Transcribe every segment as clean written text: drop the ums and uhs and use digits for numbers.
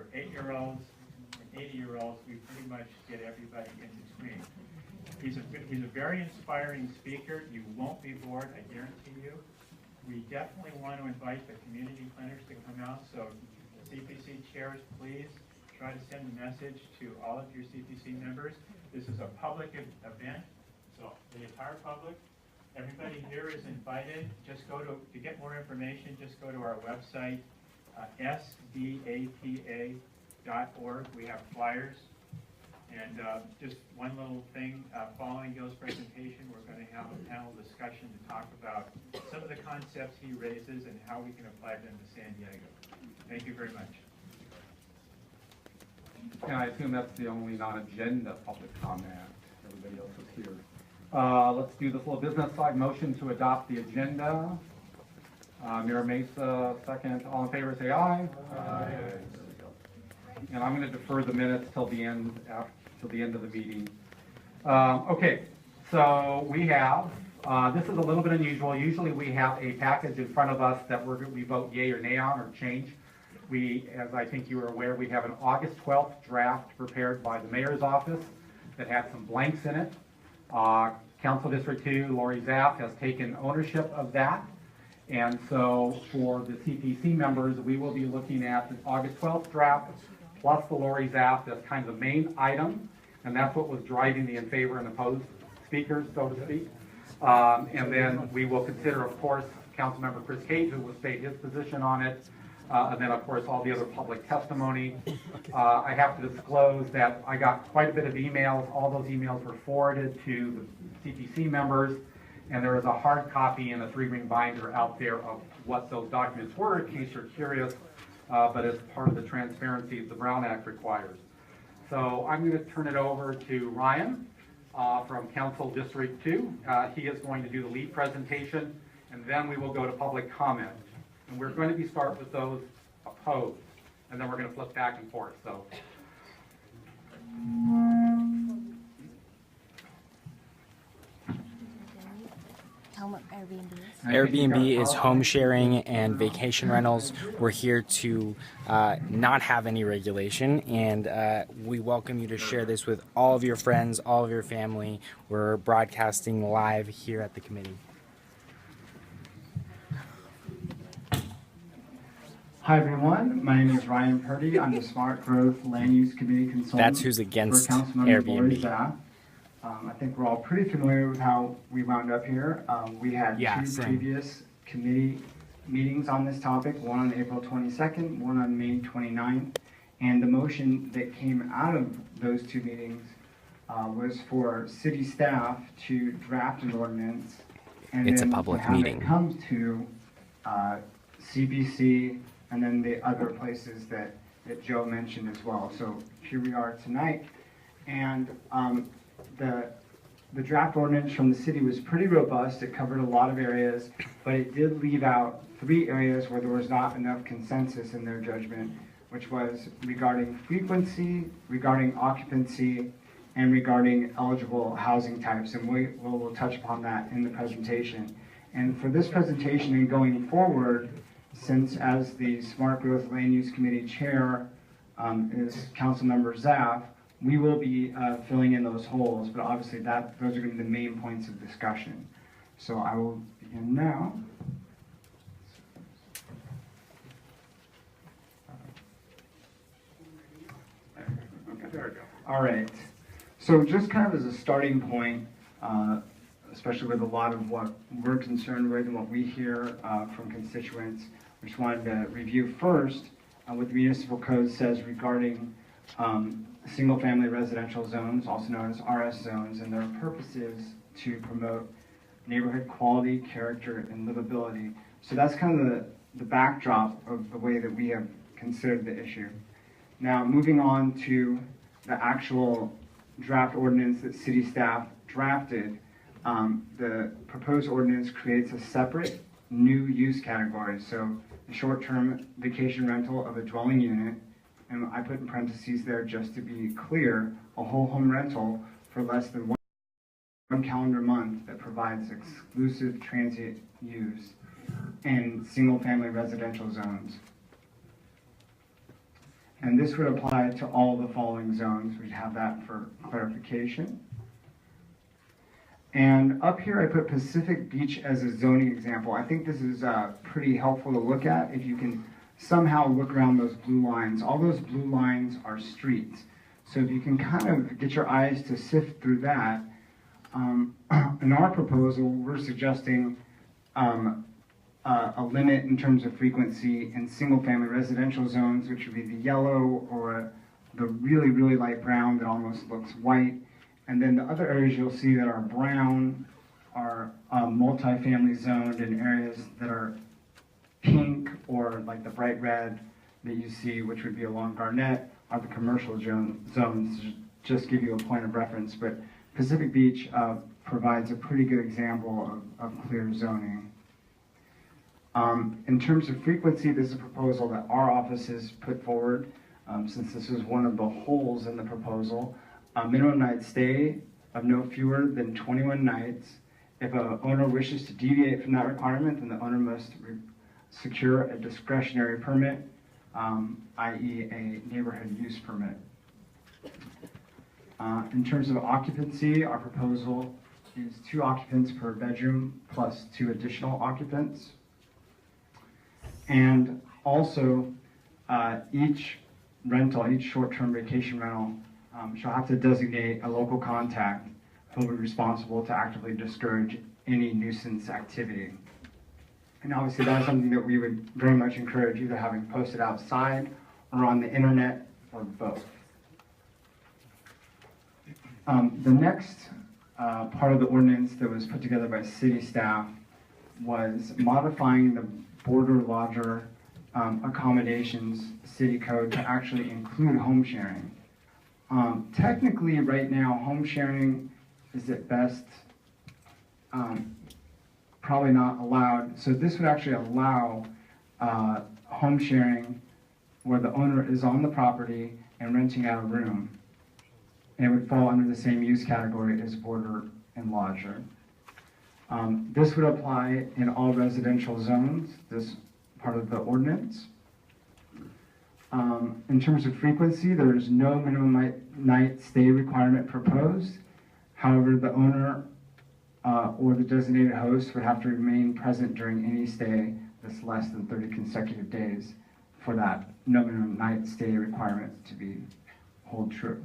for 8-year-olds and 80-year-olds. We pretty much get everybody in between. He's a very inspiring speaker. You won't be bored, I guarantee you. We definitely want to invite the community planners to come out. So CPC chairs, please try to send a message to all of your CPC members. This is a public event, so the entire public, everybody here is invited. Just go to get more information, just go to our website, sdapa.org. We have flyers. And just one little thing, following Gil's presentation, we're going to have a panel discussion to talk about some of the concepts he raises and how we can apply them to San Diego. Thank you very much. And I assume that's the only non-agenda public comment. Everybody else is here. Let's do this little business side. Motion to adopt the agenda. Mira Mesa, second. All in favor, say aye. Aye. And I'm going to defer the minutes till the end of the meeting. Okay, so we have, this is a little bit unusual. Usually we have a package in front of us that we vote yay or nay on or change. We, as I think you are aware, we have an August 12th draft prepared by the mayor's office that had some blanks in it. Council District 2, Lori Zapp, has taken ownership of that. And so for the CPC members, we will be looking at the August 12th draft plus the Lori Zapp. That's kind of the main item. And that's what was driving the in favor and opposed speakers, so to speak. And then we will consider, of course, Councilmember Chris Cage, who will state his position on it. And then, of course, all the other public testimony. I have to disclose that I got quite a bit of emails. All those emails were forwarded to the CPC members. And there is a hard copy in a 3-ring binder out there of what those documents were, in case you're curious. But as part of the transparency the Brown Act requires. So I'm going to turn it over to Ryan from Council District 2. He is going to do the lead presentation, and then we will go to public comment. And we're going to be start with those opposed, and then we're going to flip back and forth. So. Tell them what Airbnb is. Airbnb is home sharing and vacation rentals. We're here to not have any regulation, and we welcome you to share this with all of your friends, all of your family. We're broadcasting live here at the committee. Hi everyone, my name is Ryan Purdy. I'm the Smart Growth Land Use Committee Consultant. That's who's against for Councilmember Lori Airbnb. Zapp. I think we're all pretty familiar with how we wound up here. We had two previous committee meetings on this topic, one on April 22nd, one on May 29th. And the motion that came out of those two meetings was for city staff to draft an ordinance. And it's then a public to have meeting. It come to CPC and then the other places that Joe mentioned as well. So here we are tonight. And the draft ordinance from the city was pretty robust. It covered a lot of areas, but it did leave out 3 areas where there was not enough consensus in their judgment, which was regarding frequency, regarding occupancy, and regarding eligible housing types. And we'll touch upon that in the presentation. And for this presentation and going forward, since as the Smart Growth Land Use Committee Chair is Councilmember Zapp, we will be filling in those holes, but obviously those are going to be the main points of discussion. So I will begin now. Okay, there we go. All right. So just kind of as a starting point, especially with a lot of what we're concerned with and what we hear from constituents, we just wanted to review first what the municipal code says regarding single-family residential zones, also known as RS zones, and their purpose is to promote neighborhood quality, character, and livability. So that's kind of the backdrop of the way that we have considered the issue. Now, moving on to the actual draft ordinance that city staff drafted, the proposed ordinance creates a separate new use category. So the short-term vacation rental of a dwelling unit, and I put in parentheses there just to be clear, a whole home rental for less than one calendar month that provides exclusive transient use in single-family residential zones. And this would apply to all the following zones. We'd have that for clarification. And up here I put Pacific Beach as a zoning example. I think this is pretty helpful to look at if you can somehow look around those blue lines. All those blue lines are streets. So if you can kind of get your eyes to sift through that, in our proposal, we're suggesting a limit in terms of frequency in single-family residential zones, which would be the yellow or the really, really light brown that almost looks white. And then the other areas you'll see that are brown are multifamily zoned in areas that are pink or like the bright red that you see, which would be along Garnett, are the commercial zones, just give you a point of reference. But Pacific Beach provides a pretty good example of clear zoning. In terms of frequency, this is a proposal that our office has put forward, since this is one of the holes in the proposal. Minimum night stay of no fewer than 21 nights. If an owner wishes to deviate from that requirement, then the owner must secure a discretionary permit, i.e. a neighborhood use permit. In terms of occupancy, our proposal is 2 occupants per bedroom plus 2 additional occupants. And also, each rental, each short-term vacation rental, shall have to designate a local contact who will be responsible to actively discourage any nuisance activity. And obviously that's something that we would very much encourage, either having posted outside or on the internet or both. The next part of the ordinance that was put together by city staff was modifying the border lodger accommodations city code to actually include home sharing. Technically, right now, home sharing is at best probably not allowed. So this would actually allow home sharing where the owner is on the property and renting out a room. And it would fall under the same use category as border and lodger. This would apply in all residential zones, this part of the ordinance. In terms of frequency, there is no minimum night stay requirement proposed. However, the owner or the designated host would have to remain present during any stay that's less than 30 consecutive days for that no minimum night stay requirement to hold true.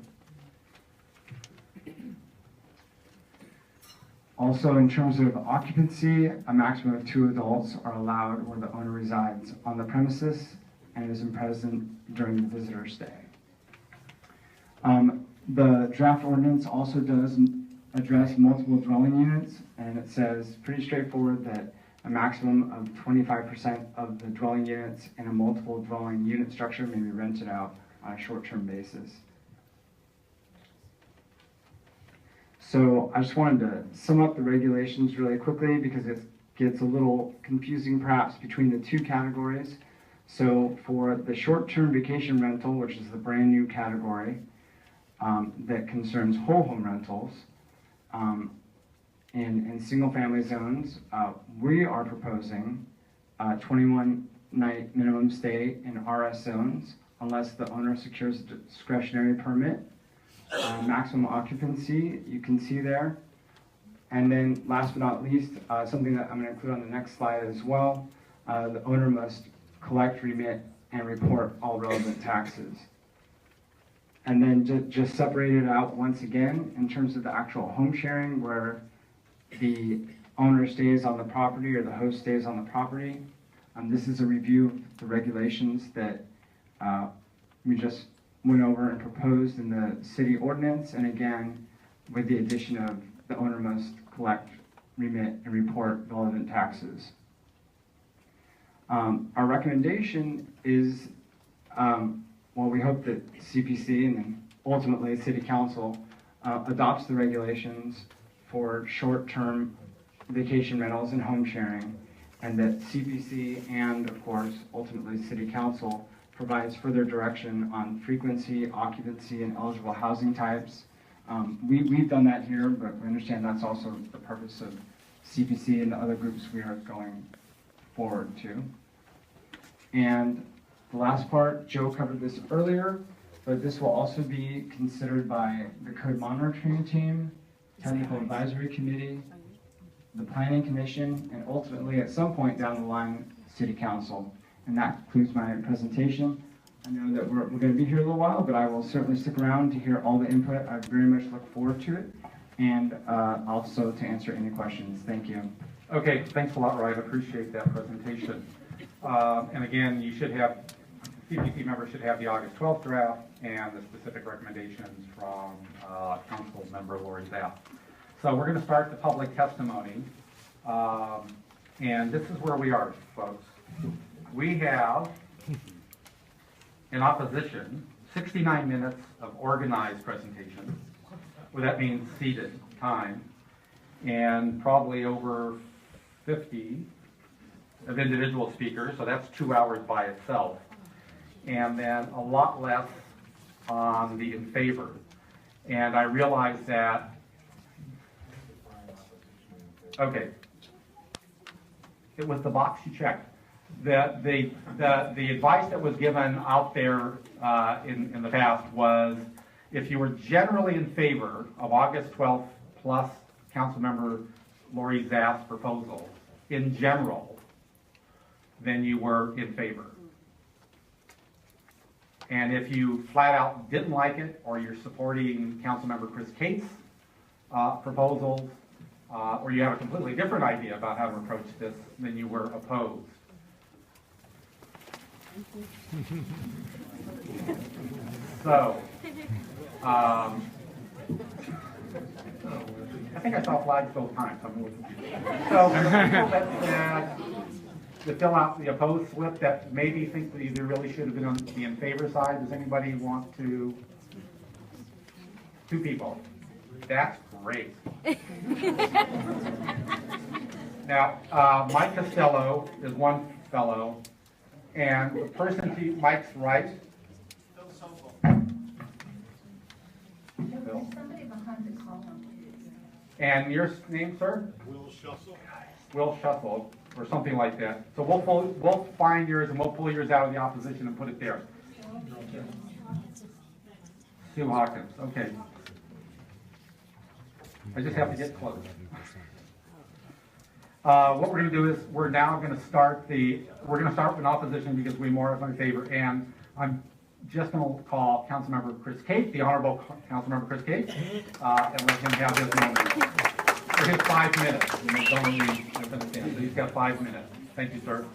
Also, in terms of occupancy, a maximum of 2 adults are allowed where the owner resides on the premises and is present during the visitor stay. The draft ordinance also does address multiple dwelling units, and it says pretty straightforward that a maximum of 25% of the dwelling units in a multiple dwelling unit structure may be rented out on a short-term basis. So I just wanted to sum up the regulations really quickly because it gets a little confusing perhaps between the 2 categories. So for the short-term vacation rental, which is the brand new category that concerns whole home rentals in single-family zones, we are proposing 21-night minimum stay in RS zones unless the owner secures a discretionary permit. Maximum occupancy, you can see there. And then last but not least, something that I'm going to include on the next slide as well, the owner must collect, remit, and report all relevant taxes. And then just separate it out once again in terms of the actual home sharing where the owner stays on the property or the host stays on the property. This is a review of the regulations that we just went over and proposed in the city ordinance, and again, with the addition of the owner must collect, remit, and report relevant taxes. Our recommendation is, well, we hope that CPC and then ultimately City Council adopts the regulations for short-term vacation rentals and home sharing, and that CPC and, of course, ultimately City Council provides further direction on frequency, occupancy, and eligible housing types. We've done that here, but we understand that's also the purpose of CPC and the other groups we are going forward to. And The last part, Joe covered this earlier, but this will also be considered by the code monitoring team, technical advisory committee, the planning commission, and ultimately at some point down the line, city council. And that concludes my presentation. I know that we're going to be here a little while, but I will certainly stick around to hear all the input. I very much look forward to it, and also to answer any questions. Thank you. Okay, thanks a lot, Ryan. I appreciate that presentation. And again, you should have, CPC members should have the August 12th draft and the specific recommendations from Council Member Lori Zapp. So we're going to start the public testimony. And this is where we are, folks. We have, in opposition, 69 minutes of organized presentation. Well, that means seated time, and probably over 50 of individual speakers, so that's 2 hours by itself. And then a lot less on the in favor. And I realize that, okay, it was the box you checked. The advice that was given out there in the past was, if you were generally in favor of August 12th plus Councilmember Lori Zapp's proposal, in general, then you were in favor. And if you flat out didn't like it, or you're supporting Councilmember Chris Cates' proposals, or you have a completely different idea about how to approach this, then you were opposed. So, I think I saw flags both times. I'm a little confused. So, for the people that said to fill out the opposed slip that maybe think that they really should have been on the in favor side, does anybody want to? 2 people. That's great. Now, Mike Costello is one fellow, and the person to Mike's right. Bill. Somebody behind the column. And your name, sir? Will Shussle. Will Shussle, or something like that. So we'll find yours and we'll pull yours out of the opposition and put it there. Sue Hawkins, okay. I just have to get close. What we're going to do is we're now going to start with an opposition because we more are in favor, and I'm just going to call Councilmember Chris Cates, the Honorable Councilmember Chris Cates, and let him have his moment. For his 5 minutes. Don't misunderstand. So he's got 5 minutes. Thank you, sir.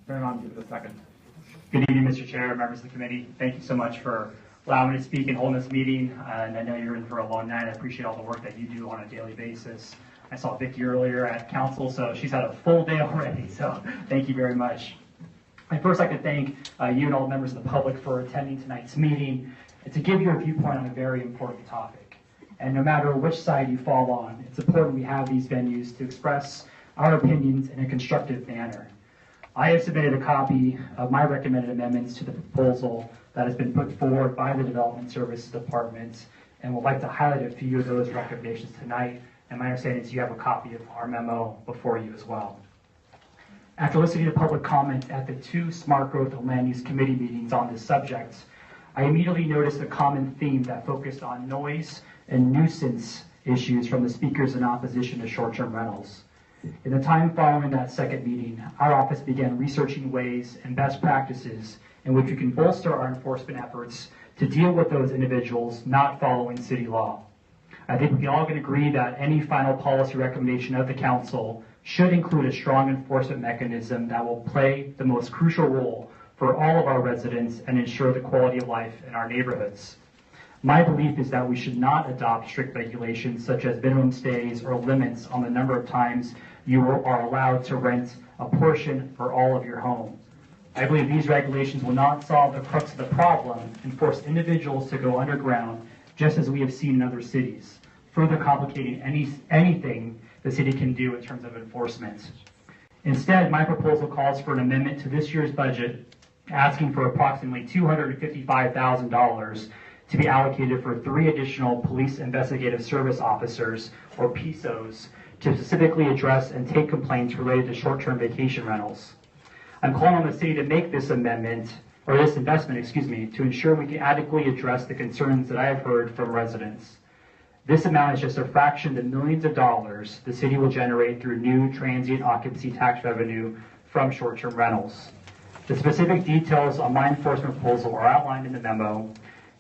Turn it on, give it a second. Good evening, Mr. Chair, members of the committee. Thank you so much for allowing me to speak and holding this meeting. And I know you're in for a long night. I appreciate all the work that you do on a daily basis. I saw Vicki earlier at council, so she's had a full day already. So thank you very much. I'd first like to thank you and all the members of the public for attending tonight's meeting and to give your viewpoint on a very important topic. And no matter which side you fall on, it's important we have these venues to express our opinions in a constructive manner. I have submitted a copy of my recommended amendments to the proposal that has been put forward by the Development Services Department, and would like to highlight a few of those recommendations tonight. And my understanding is you have a copy of our memo before you as well. After listening to public comment at the 2 Smart Growth and Land Use Committee meetings on this subject, I immediately noticed a common theme that focused on noise and nuisance issues from the speakers in opposition to short-term rentals. In the time following that second meeting, our office began researching ways and best practices in which we can bolster our enforcement efforts to deal with those individuals not following city law. I think we all can agree that any final policy recommendation of the council should include a strong enforcement mechanism that will play the most crucial role for all of our residents and ensure the quality of life in our neighborhoods. My belief is that we should not adopt strict regulations such as minimum stays or limits on the number of times you are allowed to rent a portion or all of your home. I believe these regulations will not solve the crux of the problem and force individuals to go underground, just as we have seen in other cities, further complicating anything the city can do in terms of enforcement. Instead, my proposal calls for an amendment to this year's budget, asking for approximately $255,000 to be allocated for 3 additional police investigative service officers, or PISOs, to specifically address and take complaints related to short-term vacation rentals. I'm calling on the city to make this amendment, or this investment, excuse me, to ensure we can adequately address the concerns that I have heard from residents. This amount is just a fraction of the millions of dollars the city will generate through new transient occupancy tax revenue from short-term rentals. The specific details on my enforcement proposal are outlined in the memo,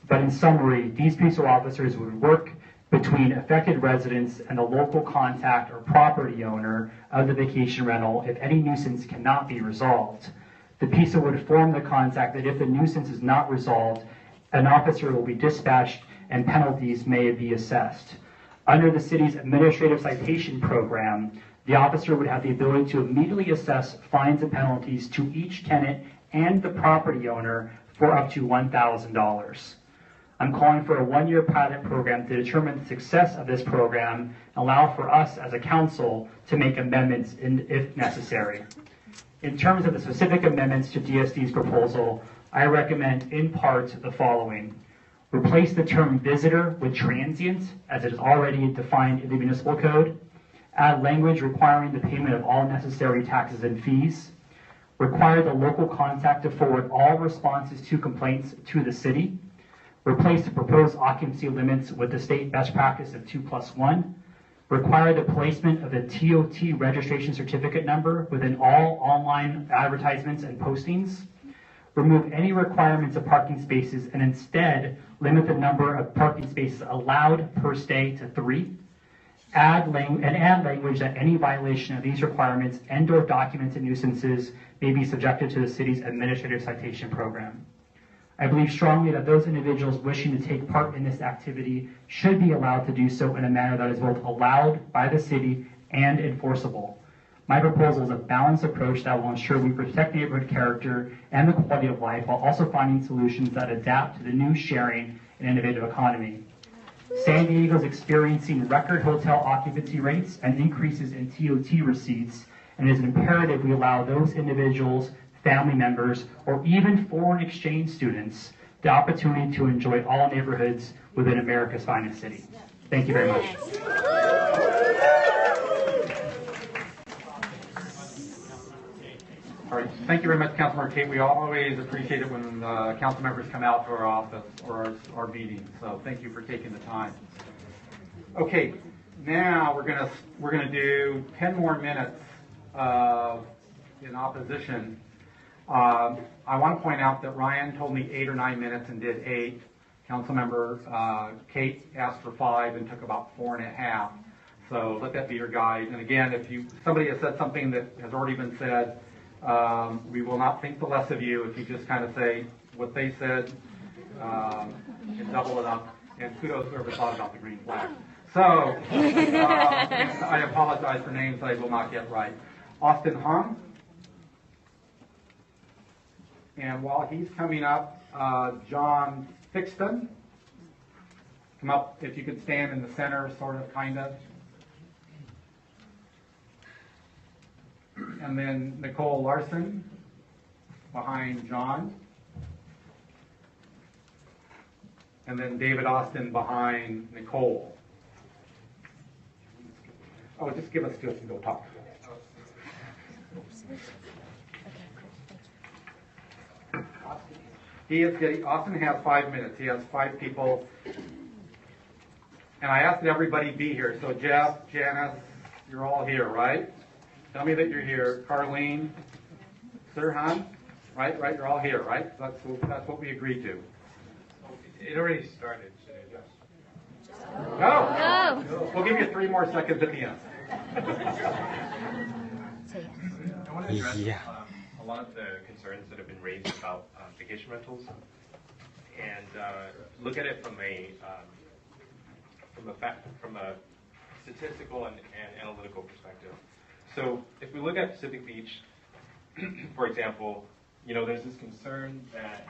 but in summary, these peace officers would work between affected residents and the local contact or property owner of the vacation rental if any nuisance cannot be resolved. The PISA would inform the contact that if the nuisance is not resolved, an officer will be dispatched and penalties may be assessed. Under the city's administrative citation program, the officer would have the ability to immediately assess fines and penalties to each tenant and the property owner for up to $1,000. I'm calling for a one-year pilot program to determine the success of this program and allow for us as a council to make amendments if necessary. In terms of the specific amendments to DSD's proposal, I recommend in part the following. Replace the term visitor with transient as it is already defined in the municipal code. Add language requiring the payment of all necessary taxes and fees. Require the local contact to forward all responses to complaints to the city. Replace the proposed occupancy limits with the state best practice of 2+1. Require the placement of the TOT registration certificate number within all online advertisements and postings. Remove any requirements of parking spaces and instead limit the number of parking spaces allowed per stay to 3. Add language that any violation of these requirements and/or documented nuisances may be subjected to the city's administrative citation program. I believe strongly that those individuals wishing to take part in this activity should be allowed to do so in a manner that is both allowed by the city and enforceable. My proposal is a balanced approach that will ensure we protect neighborhood character and the quality of life while also finding solutions that adapt to the new sharing and innovative economy. San Diego is experiencing record hotel occupancy rates and increases in TOT receipts, and it is imperative we allow those individuals, family members, or even foreign exchange students the opportunity to enjoy all neighborhoods within America's finest city. Thank you very much. All right, thank you very much, Councilmember Kate. We always appreciate it when council members come out to our office or our meetings, so thank you for taking the time. Okay, now we're gonna do 10 more minutes in opposition. I want to point out that Ryan told me 8 or 9 minutes and did 8. Councilmember Kate asked for 5 and took about 4.5. So let that be your guide. And again, if somebody has said something that has already been said, we will not think the less of you if you just kind of say what they said and double it up. And kudos whoever thought about the green flag. So I apologize for names I will not get right. Austin Hung. And while he's coming up, John Fixton. Come up, if you could stand in the center, sort of, kind of. And then Nicole Larson behind John. And then David Austin behind Nicole. Oh, just give us and go talk. Austin has 5 minutes. He has 5 people. And I asked that everybody be here. So Jeff, Janice, you're all here, right? Tell me that you're here. Carlene, Sirhan, right? You're all here, right? That's what we agreed to. It already started. No. We'll give you 3 more seconds at the end. I want to address a lot of the concerns that have been raised about vacation rentals, and look at it from a statistical and analytical perspective. So if we look at Pacific Beach, for example, there's this concern that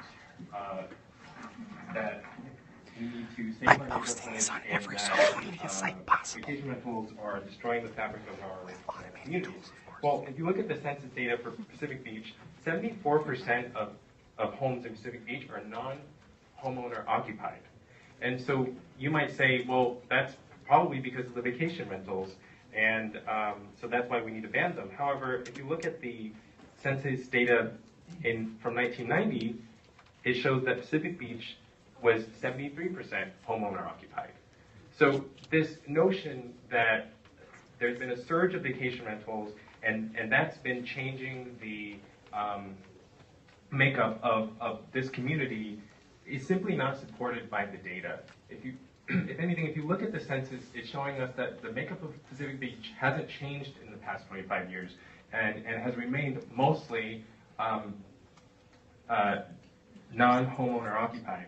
we need to save our neighborhoods and every that social media site possible. vacation rentals are destroying the fabric of our communities. Well, if you look at the census data for Pacific Beach, 74% of homes in Pacific Beach are non-homeowner occupied. And so you might say, well, that's probably because of the vacation rentals. And so that's why we need to ban them. However, if you look at the census data from 1990, it shows that Pacific Beach was 73% homeowner occupied. So this notion that there's been a surge of vacation rentals and that's been changing the makeup of this community is simply not supported by the data. If anything, if you look at the census, it's showing us that the makeup of Pacific Beach hasn't changed in the past 25 years and has remained mostly non-homeowner occupied.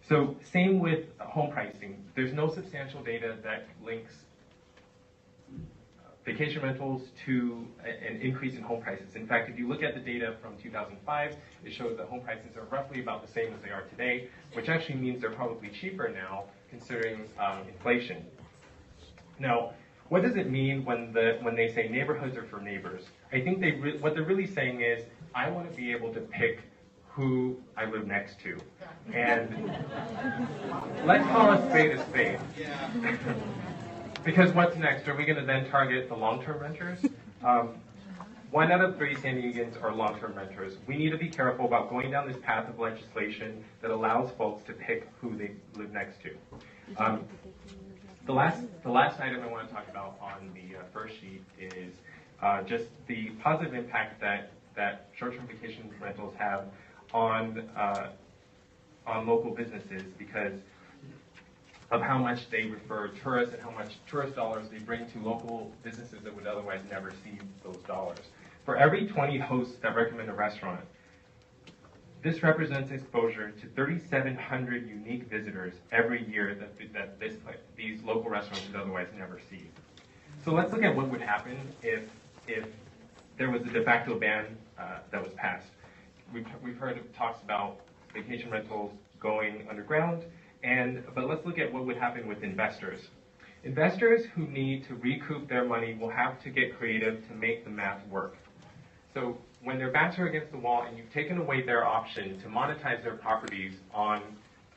So same with home pricing. There's no substantial data that links vacation rentals to an increase in home prices. In fact, if you look at the data from 2005, it shows that home prices are roughly about the same as they are today, which actually means they're probably cheaper now considering inflation. Now, what does it mean when they say neighborhoods are for neighbors? I think what they're really saying is, I want to be able to pick who I live next to. And let's call a spade. Because what's next? Are we going to then target the long-term renters? 1 out of 3 San Diegans are long-term renters. We need to be careful about going down this path of legislation that allows folks to pick who they live next to. The last item I want to talk about on the first sheet is just the positive impact that short-term vacation rentals have on local businesses because of how much they refer tourists and how much tourist dollars they bring to local businesses that would otherwise never see those dollars. For every 20 hosts that recommend a restaurant, this represents exposure to 3,700 unique visitors every year that these local restaurants would otherwise never see. So let's look at what would happen if there was a de facto ban that was passed. We've heard talks about vacation rentals going underground, but let's look at what would happen with investors. Investors who need to recoup their money will have to get creative to make the math work. So when their backs are against the wall and you've taken away their option to monetize their properties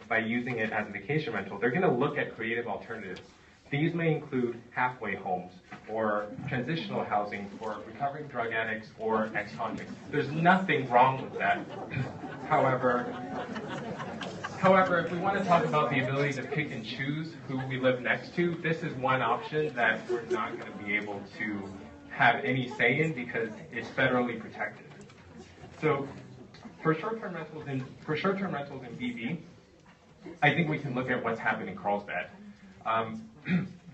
by using it as a vacation rental, they're going to look at creative alternatives. These may include halfway homes or transitional housing for recovering drug addicts or ex-convicts. There's nothing wrong with that. However, if we want to talk about the ability to pick and choose who we live next to, this is one option that we're not going to be able to have any say in because it's federally protected. So for short-term rentals in BV, I think we can look at what's happened in Carlsbad.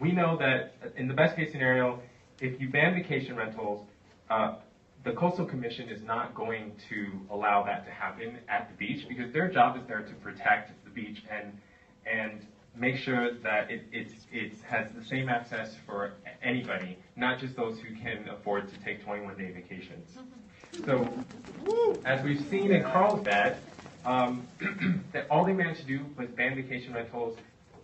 We know that in the best case scenario, if you ban vacation rentals, the Coastal Commission is not going to allow that to happen at the beach because their job is there to protect the beach and make sure that it has the same access for anybody, not just those who can afford to take 21-day vacations. So, as we've seen in Carlsbad, that all they managed to do was ban vacation rentals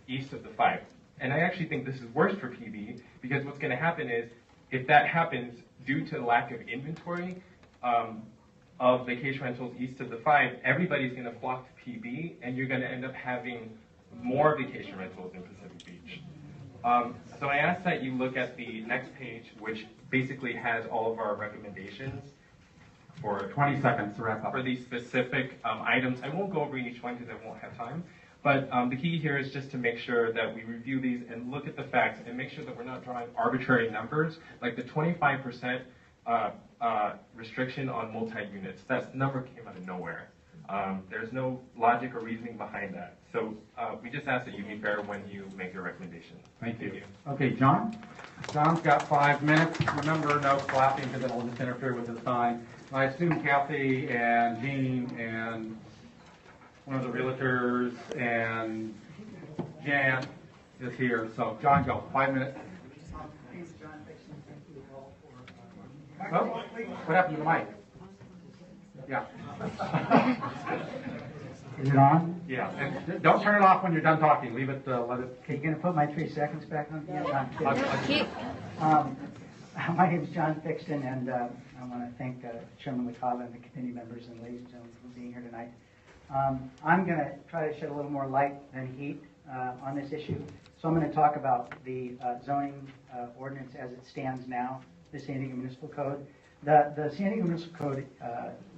east of the 5. And I actually think this is worse for PB because what's going to happen is, if that happens due to the lack of inventory of vacation rentals east of the 5, everybody's going to flock to PB, and you're going to end up having more vacation rentals in Pacific Beach. So I ask that you look at the next page, which basically has all of our recommendations for 20 seconds to wrap up. For these specific items. I won't go over each one because I won't have time. But the key here is just to make sure that we review these and look at the facts and make sure that we're not drawing arbitrary numbers, like the 25% restriction on multi-units. That number came out of nowhere. There's no logic or reasoning behind that. So we just ask that you be fair when you make your recommendation. Thank you. Okay, John? John's got 5 minutes. Remember, no clapping because it'll just interfere with his time. I assume Kathy and Jean and one of the realtors and Jan is here. So, John, go. 5 minutes. Oh, what happened to the mic? Yeah. Is it on? Yeah. And don't turn it off when you're done talking. Leave it, let it. Okay, you gonna put my 3 seconds back on? Yeah, Keep. My name is John Fixton, and I want to thank Chairman McCalla and the committee members and ladies and gentlemen for being here tonight. I'm going to try to shed a little more light than heat on this issue. So I'm going to talk about the zoning ordinance as it stands now, the San Diego Municipal Code. The San Diego Municipal Code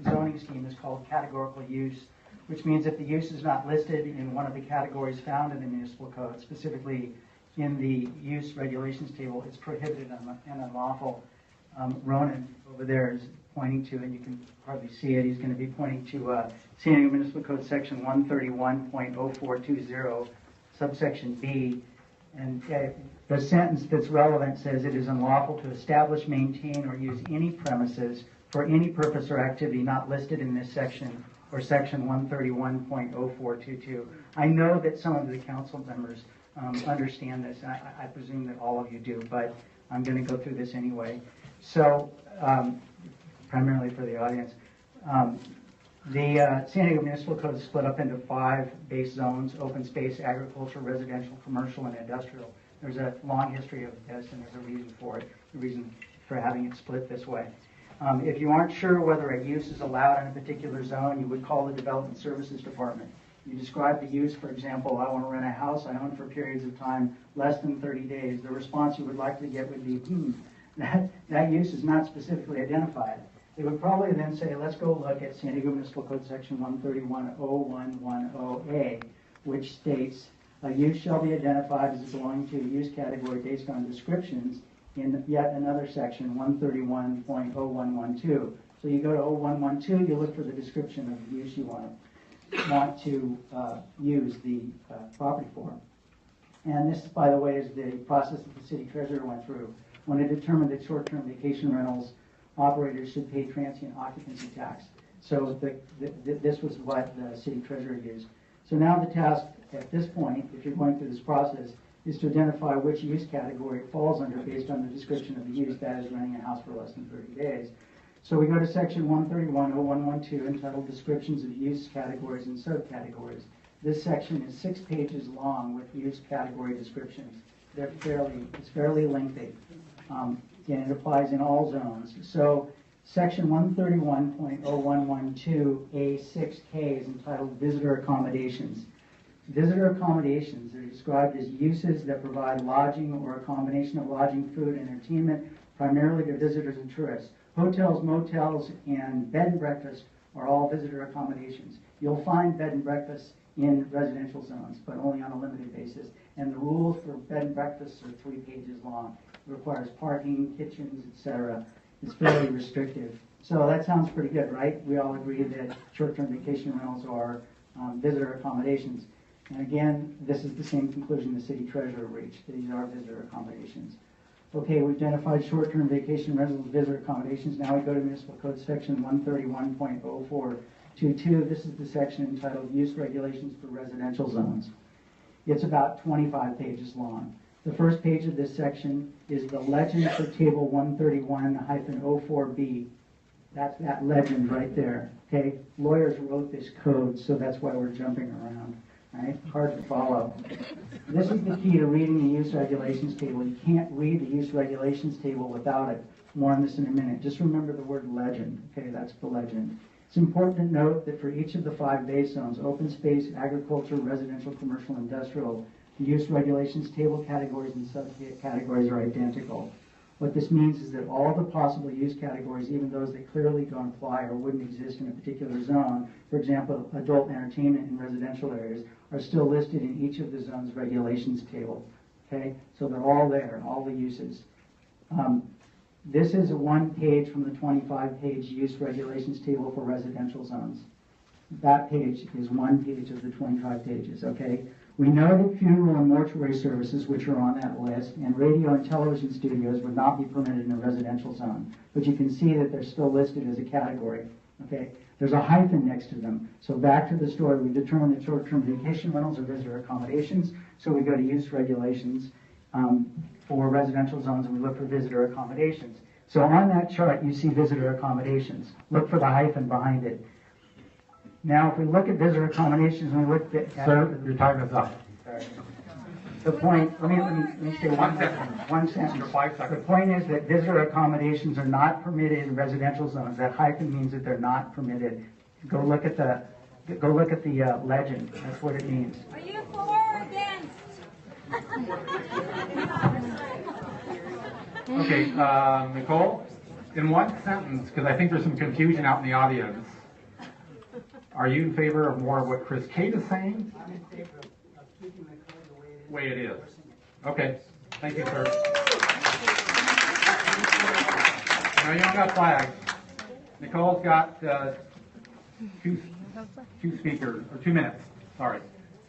zoning scheme is called categorical use, which means if the use is not listed in one of the categories found in the municipal code, specifically in the use regulations table, it's prohibited and unlawful. Ronan over there is pointing to, and you can hardly see it, he's going to be pointing to San Diego Municipal Code section 131.0420, subsection B. And the sentence that's relevant says it is unlawful to establish, maintain, or use any premises for any purpose or activity not listed in this section or section 131.0422. I know that some of the council members understand this, and I presume that all of you do, but I'm going to go through this anyway. So, primarily for the audience, the San Diego Municipal Code is split up into 5 base zones: open space, agriculture, residential, commercial, and industrial. There's a long history of this, and there's a reason for it, the reason for having it split this way. If you aren't sure whether a use is allowed in a particular zone, you would call the Development Services Department. You describe the use, for example, I want to rent a house I own for periods of time less than 30 days. The response you would likely get would be, that use is not specifically identified. They would probably then say, let's go look at San Diego Municipal Code section 131.0110A, which states, a use shall be identified as belonging to a use category based on descriptions in yet another section, 131.0112. So you go to 0112, you look for the description of the use you want to use the property for. And this, by the way, is the process that the city treasurer went through when it determined that short-term vacation rentals operators should pay transient occupancy tax. So this was what the city treasurer used. So now the task at this point, if you're going through this process, is to identify which use category it falls under based on the description of the use, that is renting a house for less than 30 days. So we go to section 131.0112 entitled Descriptions of Use Categories and Subcategories. This section is 6 pages long with use category descriptions. It's fairly lengthy, and it applies in all zones. So section 131.0112A6K is entitled Visitor Accommodations. Visitor accommodations are described as uses that provide lodging or a combination of lodging, food, and entertainment, primarily to visitors and tourists. Hotels, motels, and bed and breakfast are all visitor accommodations. You'll find bed and breakfast in residential zones, but only on a limited basis. And the rules for bed and breakfasts are 3 pages long. It requires parking, kitchens, etc. It's fairly restrictive. So that sounds pretty good, right? We all agree that short-term vacation rentals are visitor accommodations. And again, this is the same conclusion the city treasurer reached. These are visitor accommodations. Okay, we've identified short-term vacation rentals, visitor accommodations. Now we go to Municipal Code section 131.0422. This is the section entitled Use Regulations for Residential Zones. It's about 25 pages long. The first page of this section is the legend for table 131-04B. That's that legend right there. Okay, lawyers wrote this code, so that's why we're jumping around. Right? Hard to follow. This is the key to reading the use regulations table. You can't read the use regulations table without it. More on this in a minute. Just remember the word legend. Okay, that's the legend. It's important to note that for each of the 5 base zones, open space, agriculture, residential, commercial, industrial, the use regulations table categories and subcategories are identical. What this means is that all the possible use categories, even those that clearly don't apply or wouldn't exist in a particular zone, for example, adult entertainment in residential areas, are still listed in each of the zone's regulations table. Okay, so they're all there, all the uses. This is a 1 page from the 25-page use regulations table for residential zones. That page is 1 page of the 25 pages, okay? We know that funeral and mortuary services, which are on that list, and radio and television studios would not be permitted in a residential zone. But you can see that they're still listed as a category, okay? There's a hyphen next to them. So back to the story, we determined that short-term vacation rentals are visitor accommodations, so we go to use regulations for residential zones, and we look for visitor accommodations. So on that chart, you see visitor accommodations. Look for the hyphen behind it. Now, if we look at visitor accommodations, and we look at... Sir, your time is up. Sorry. The point, let me say one sentence. 5 seconds. The point is that visitor accommodations are not permitted in residential zones. That hyphen means that they're not permitted. Go look at the legend. That's what it means. Are you for or against? Okay, Nicole, in one sentence, because I think there's some confusion out in the audience, are you in favor of more of what Chris Kate is saying? I'm in favor of keeping the code the Way it is. Okay, thank you, sir. No, you don't got flags. Nicole's got two speakers, or 2 minutes. Sorry.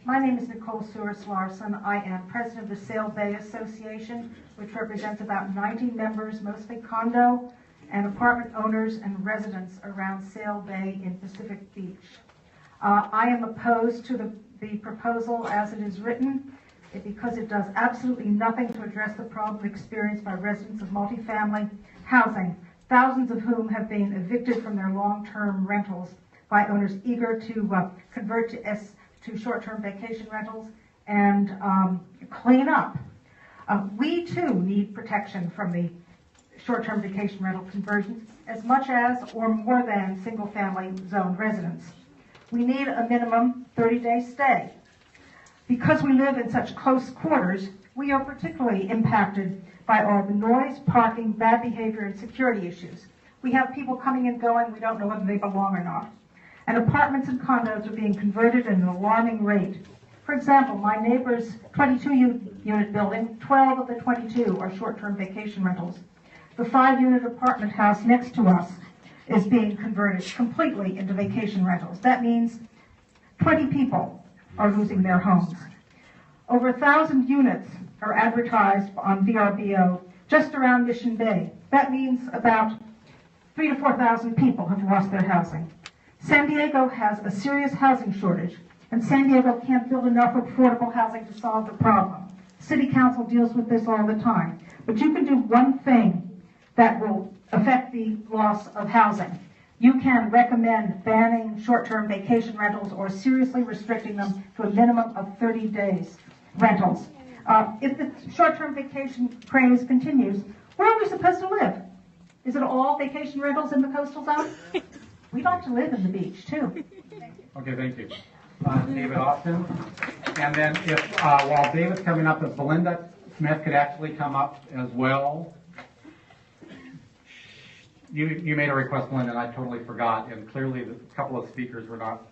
My name is Nicole Sewers-Larson. I am president of the Sail Bay Association, which represents about 90 members, mostly condo and apartment owners and residents around Sail Bay in Pacific Beach. I am opposed to the proposal as it is written because it does absolutely nothing to address the problem experienced by residents of multifamily housing, thousands of whom have been evicted from their long-term rentals by owners eager to convert to short-term vacation rentals and clean up. We too need protection from the short-term vacation rental conversions as much as or more than single-family zone residents. We need a minimum 30-day stay. Because we live in such close quarters, we are particularly impacted by all the noise, parking, bad behavior, and security issues. We have people coming and going, we don't know whether they belong or not. And apartments and condos are being converted at an alarming rate. For example, my neighbor's 22-unit building, 12 of the 22 are short-term vacation rentals. The 5-unit apartment house next to us is being converted completely into vacation rentals. That means 20 people are losing their homes. Over 1,000 units are advertised on VRBO just around Mission Bay. That means about 3,000 to 4,000 people have lost their housing. San Diego has a serious housing shortage, and San Diego can't build enough affordable housing to solve the problem. City Council deals with this all the time. But you can do one thing that will affect the loss of housing. You can recommend banning short-term vacation rentals or seriously restricting them to a minimum of 30 days rentals. If the short-term vacation craze continues, where are we supposed to live? Is it all vacation rentals in the coastal zone? We'd like to live in the beach, too. Okay, thank you. David Austin. And then if, while David's coming up, if Belinda Smith could actually come up as well. You made a request, Belinda, and I totally forgot, and clearly a couple of speakers were not,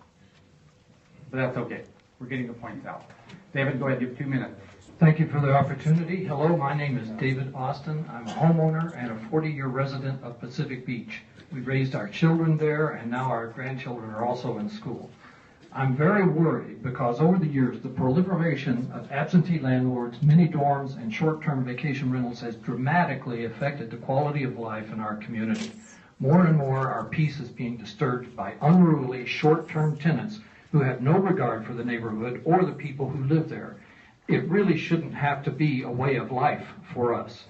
but that's okay. We're getting the points out. David, go ahead, you have 2 minutes. Thank you for the opportunity. Hello, my name is David Austin. I'm a homeowner and a 40-year resident of Pacific Beach. We raised our children there, and now our grandchildren are also in school. I'm very worried because over the years, the proliferation of absentee landlords, mini dorms, and short-term vacation rentals has dramatically affected the quality of life in our community. More and more, our peace is being disturbed by unruly short-term tenants who have no regard for the neighborhood or the people who live there. It really shouldn't have to be a way of life for us.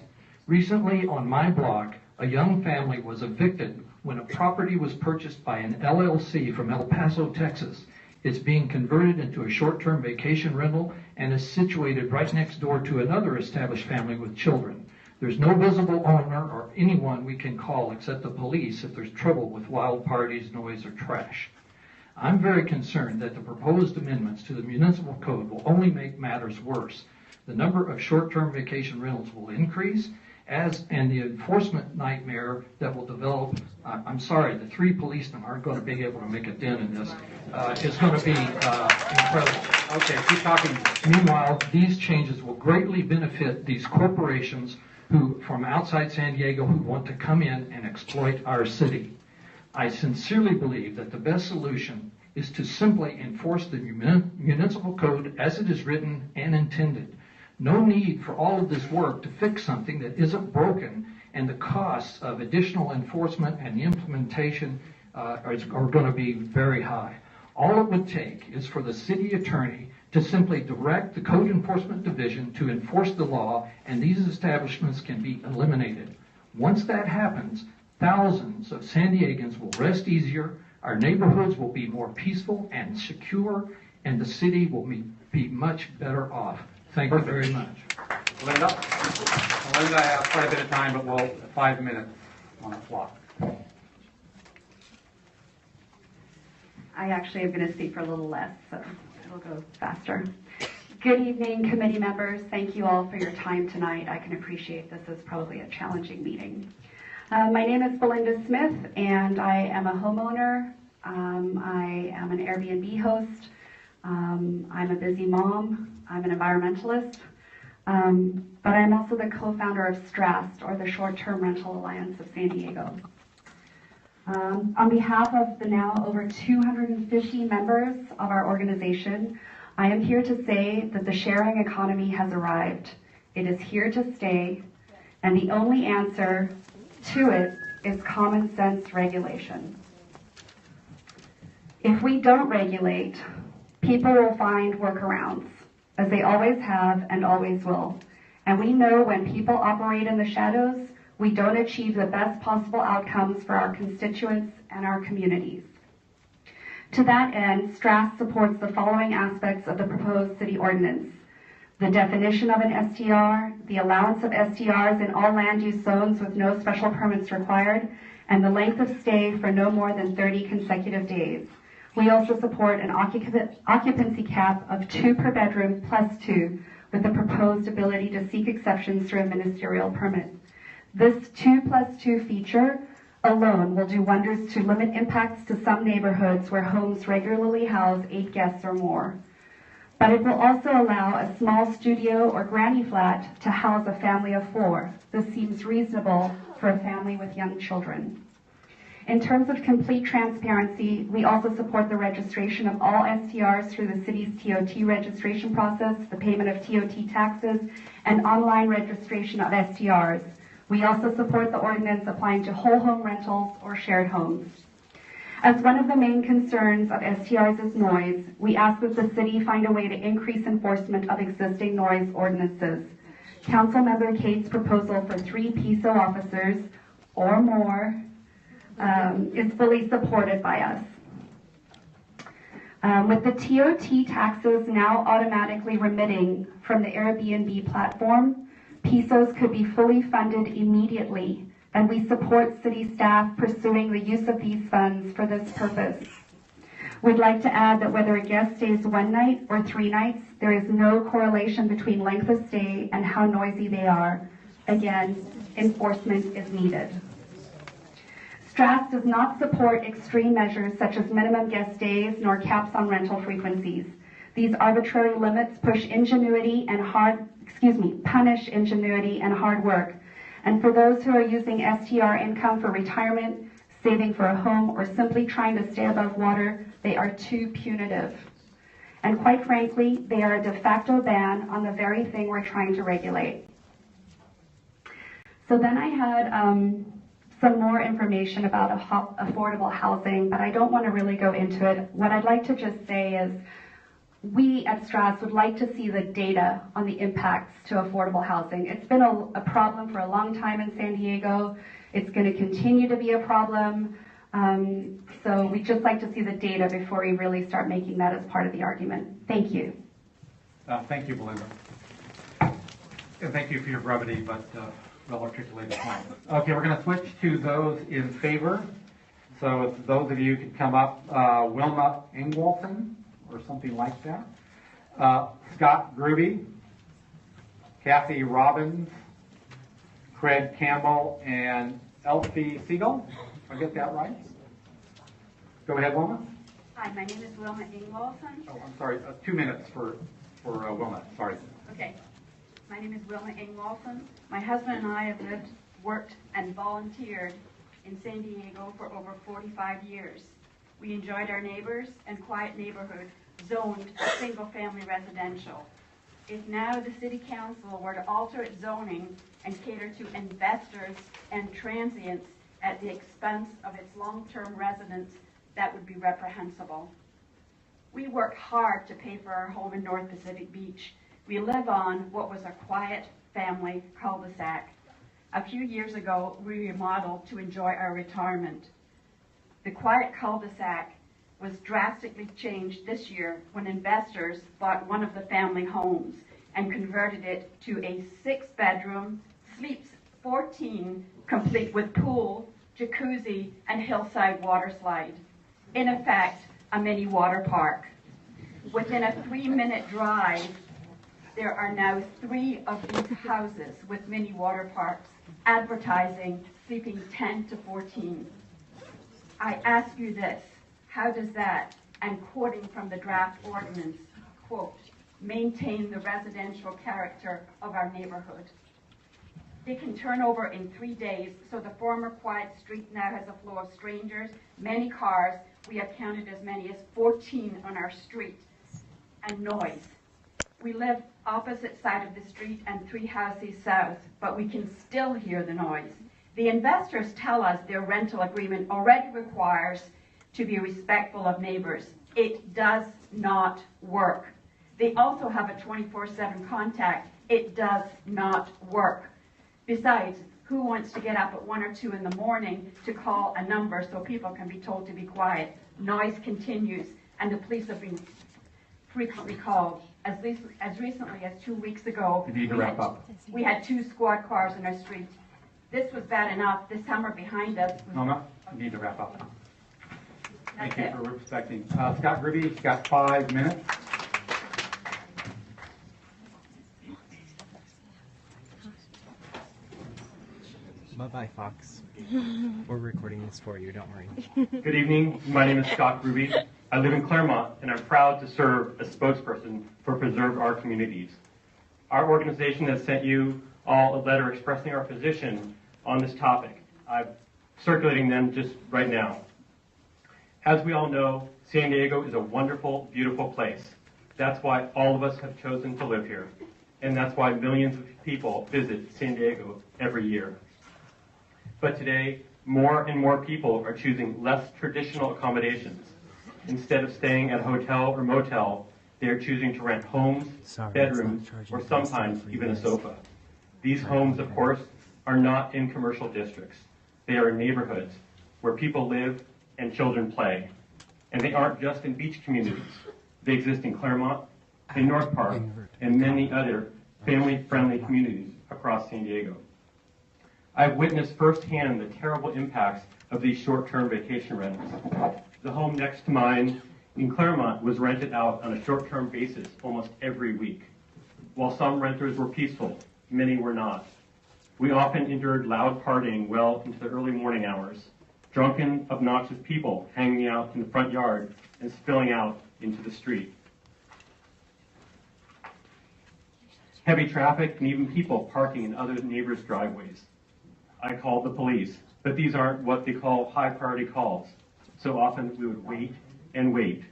Recently, on my block, a young family was evicted when a property was purchased by an LLC from El Paso, Texas. It's being converted into a short-term vacation rental and is situated right next door to another established family with children. There's no visible owner or anyone we can call except the police if there's trouble with wild parties, noise, or trash. I'm very concerned that the proposed amendments to the municipal code will only make matters worse. The number of short-term vacation rentals will increase, and the enforcement nightmare that will develop. I'm sorry, the 3 policemen aren't going to be able to make a dent in this. It's going to be incredible. Okay, keep talking. Meanwhile, these changes will greatly benefit these corporations who, from outside San Diego, who want to come in and exploit our city. I sincerely believe that the best solution is to simply enforce the municipal code as it is written and intended. No need for all of this work to fix something that isn't broken, and the costs of additional enforcement and the implementation are going to be very high. All it would take is for the city attorney to simply direct the Code Enforcement Division to enforce the law, and these establishments can be eliminated. Once that happens, thousands of San Diegans will rest easier, our neighborhoods will be more peaceful and secure, and the city will be much better off. Thank you very much. Linda? Linda, I have quite a bit of time, but we'll 5 minutes on the clock. I actually am going to speak for a little less, so it'll go faster. Good evening, committee members. Thank you all for your time tonight. I can appreciate this is probably a challenging meeting. My name is Belinda Smith, and I am a homeowner. I am an Airbnb host. I'm a busy mom. I'm an environmentalist. But I'm also the co-founder of STRAST, or the Short-Term Rental Alliance of San Diego. On behalf of the now over 250 members of our organization, I am here to say that the sharing economy has arrived. It is here to stay, and the only answer to it is common sense regulation. If we don't regulate, people will find workarounds, as they always have and always will. And we know when people operate in the shadows, we don't achieve the best possible outcomes for our constituents and our communities. To that end, STRAST supports the following aspects of the proposed city ordinance: the definition of an STR, the allowance of STRs in all land use zones with no special permits required, and the length of stay for no more than 30 consecutive days. We also support an occupancy cap of 2 per bedroom plus 2, with the proposed ability to seek exceptions through a ministerial permit. This 2+2 feature alone will do wonders to limit impacts to some neighborhoods where homes regularly house 8 guests or more. But it will also allow a small studio or granny flat to house a family of 4. This seems reasonable for a family with young children. In terms of complete transparency, we also support the registration of all STRs through the city's TOT registration process, the payment of TOT taxes, and online registration of STRs. We also support the ordinance applying to whole home rentals or shared homes. As one of the main concerns of STRs is noise, we ask that the city find a way to increase enforcement of existing noise ordinances. Councilmember Kate's proposal for 3 PISO officers or more is fully supported by us. With the TOT taxes now automatically remitting from the Airbnb platform, PISOs could be fully funded immediately, and we support city staff pursuing the use of these funds for this purpose. We'd like to add that whether a guest stays 1 night or 3 nights, there is no correlation between length of stay and how noisy they are. Again, enforcement is needed. STRAST does not support extreme measures such as minimum guest days nor caps on rental frequencies. These arbitrary limits punish ingenuity and hard work. And for those who are using STR income for retirement, saving for a home, or simply trying to stay above water, they are too punitive. And quite frankly, they are a de facto ban on the very thing we're trying to regulate. So then I had some more information about affordable housing, but I don't want to really go into it. What I'd like to just say is we at STRAST would like to see the data on the impacts to affordable housing. It's been a problem for a long time in San Diego. It's going to continue to be a problem. So we'd just like to see the data before we really start making that as part of the argument. Thank you. Thank you, Belinda. And thank you for your brevity, but well-articulated point. Okay, we're going to switch to those in favor. So if those of you could come up, Wilma Ingwalson, or something like that. Scott Gruby, Kathy Robbins, Craig Campbell, and Elfie Siegel. Did I get that right? Go ahead, Wilma. Hi, my name is Wilma Ingwalson. Oh, I'm sorry. 2 minutes for Wilma. Sorry. Okay. My name is Wilma Ingwalson. My husband and I have lived, worked, and volunteered in San Diego for over 45 years. We enjoyed our neighbors and quiet neighborhood zoned single-family residential. If now the City Council were to alter its zoning and cater to investors and transients at the expense of its long-term residents, that would be reprehensible. We work hard to pay for our home in North Pacific Beach. We live on what was a quiet family cul-de-sac. A few years ago, we remodeled to enjoy our retirement. The quiet cul-de-sac was drastically changed this year when investors bought one of the family homes and converted it to a 6-bedroom, sleeps 14, complete with pool, jacuzzi, and hillside water slide. In effect, a mini water park. Within a 3-minute drive there are now 3 of these houses with mini water parks advertising sleeping 10 to 14. I ask you this, how does that, and quoting from the draft ordinance, quote, maintain the residential character of our neighborhood? They can turn over in 3 days, so the former quiet street now has a flow of strangers, many cars. We have counted as many as 14 on our street, and noise. We live opposite side of the street and 3 houses south, but we can still hear the noise. The investors tell us their rental agreement already requires to be respectful of neighbors. It does not work. They also have a 24/7 contact. It does not work. Besides, who wants to get up at 1 or 2 in the morning to call a number so people can be told to be quiet? Noise continues, and the police have been frequently called. As recently as 2 weeks ago, You need to wrap up. we had 2 squad cars in our street. This was bad enough. This summer behind us was... Mama, you need to wrap up. Thank you That's it. for respecting. Scott Gribby, you've got 5 minutes. Bye-bye, Fox. We're recording this for you, don't worry. Good evening. My name is Scott Ruby. I live in Claremont, and I'm proud to serve as spokesperson for Preserve Our Communities. Our organization has sent you all a letter expressing our position on this topic. I'm circulating them just right now. As we all know, San Diego is a wonderful, beautiful place. That's why all of us have chosen to live here, and that's why millions of people visit San Diego every year. But today, more and more people are choosing less traditional accommodations. Instead of staying at a hotel or motel, they are choosing to rent homes, bedrooms, or sometimes even a sofa. These homes, of course, are not in commercial districts. They are in neighborhoods where people live and children play. And they aren't just in beach communities. They exist in Claremont, in North Park, and many other family-friendly communities across San Diego. I've witnessed firsthand the terrible impacts of these short-term vacation rentals. The home next to mine in Claremont was rented out on a short-term basis almost every week. While some renters were peaceful, many were not. We often endured loud partying well into the early morning hours, drunken, obnoxious people hanging out in the front yard and spilling out into the street. Heavy traffic and even people parking in other neighbors' driveways. I called the police, but these aren't what they call high-priority calls. So often we would wait and wait.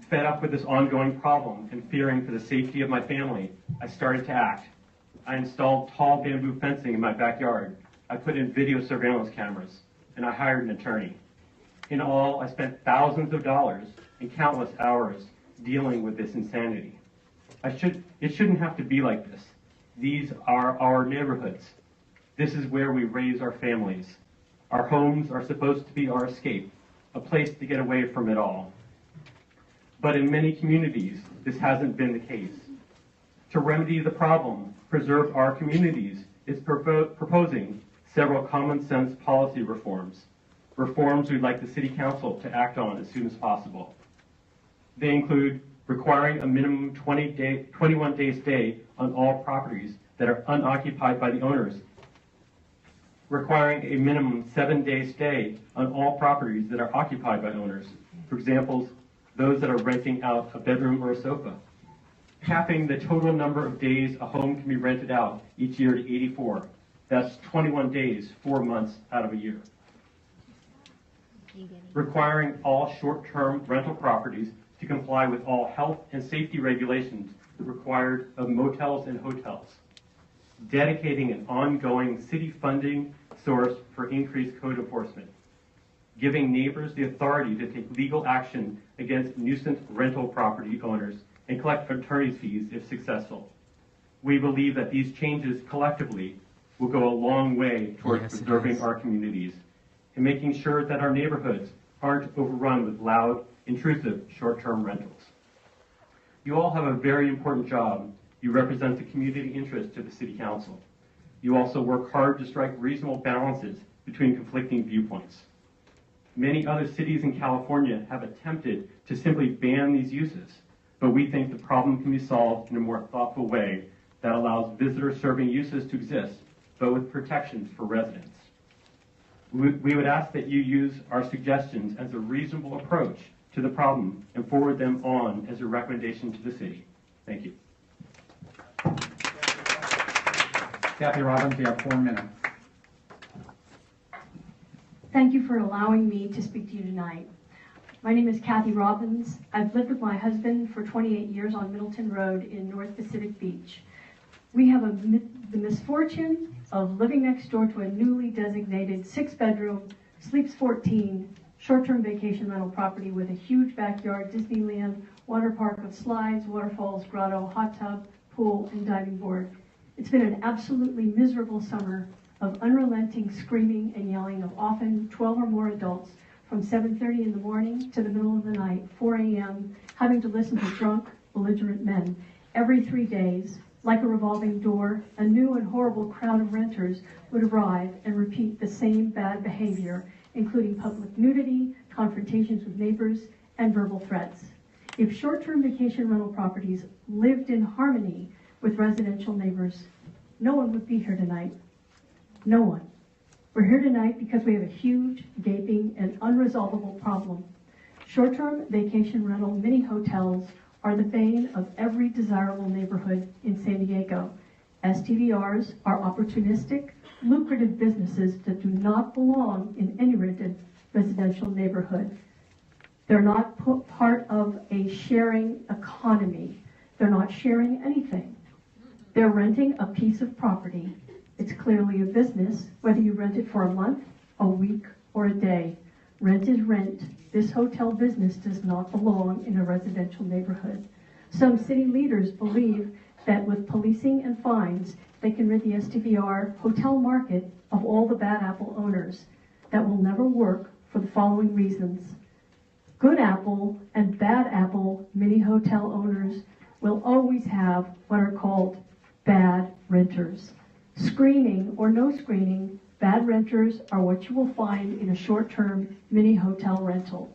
Fed up with this ongoing problem and fearing for the safety of my family, I started to act. I installed tall bamboo fencing in my backyard. I put in video surveillance cameras, and I hired an attorney. In all, I spent thousands of dollars and countless hours dealing with this insanity. It shouldn't have to be like this. These are our neighborhoods. This is where we raise our families. Our homes are supposed to be our escape, a place to get away from it all. But in many communities, this hasn't been the case. To remedy the problem, Preserve Our Communities is proposing several common sense policy reforms. Reforms we'd like the City Council to act on as soon as possible. They include requiring a minimum 21-day stay on all properties that are unoccupied by the owners, requiring a minimum 7-day stay on all properties that are occupied by owners. For example, those that are renting out a bedroom or a sofa. Capping the total number of days a home can be rented out each year to 84. That's 21 days, 4 months out of a year. Requiring all short-term rental properties to comply with all health and safety regulations required of motels and hotels. Dedicating an ongoing city funding source for increased code enforcement. Giving neighbors the authority to take legal action against nuisance rental property owners and collect attorney's fees if successful. We believe that these changes collectively will go a long way towards preserving our communities and making sure that our neighborhoods aren't overrun with loud, intrusive short-term rentals. You all have a very important job. You represent the community interest to the City Council. You also work hard to strike reasonable balances between conflicting viewpoints. Many other cities in California have attempted to simply ban these uses, but we think the problem can be solved in a more thoughtful way that allows visitor-serving uses to exist, but with protections for residents. We would ask that you use our suggestions as a reasonable approach to the problem and forward them on as a recommendation to the city. Thank you. Kathy Robbins, you have 4 minutes. Thank you for allowing me to speak to you tonight. My name is Kathy Robbins. I've lived with my husband for 28 years on Middleton Road in North Pacific Beach. We have the misfortune of living next door to a newly designated 6-bedroom, sleeps 14, short-term vacation rental property with a huge backyard, Disneyland, water park of slides, waterfalls, grotto, hot tub, pool, and diving board. It's been an absolutely miserable summer of unrelenting screaming and yelling of often 12 or more adults from 7:30 in the morning to the middle of the night, 4 a.m., having to listen to drunk, belligerent men. Every 3 days, like a revolving door, a new and horrible crowd of renters would arrive and repeat the same bad behavior, including public nudity, confrontations with neighbors, and verbal threats. If short-term vacation rental properties lived in harmony with residential neighbors, no one would be here tonight. No one. We're here tonight because we have a huge, gaping, and unresolvable problem. Short-term vacation rental mini hotels are the bane of every desirable neighborhood in San Diego. STVRs are opportunistic, lucrative businesses that do not belong in any residential neighborhood. They're not part of a sharing economy. They're not sharing anything. They're renting a piece of property. It's clearly a business, whether you rent it for a month, a week, or a day. Rent is rent. This hotel business does not belong in a residential neighborhood. Some city leaders believe that with policing and fines, they can rid the STVR hotel market of all the bad apple owners. That will never work for the following reasons. Good apple and bad apple mini hotel owners will always have what are called bad renters. Screening or no screening, bad renters are what you will find in a short-term mini hotel rental.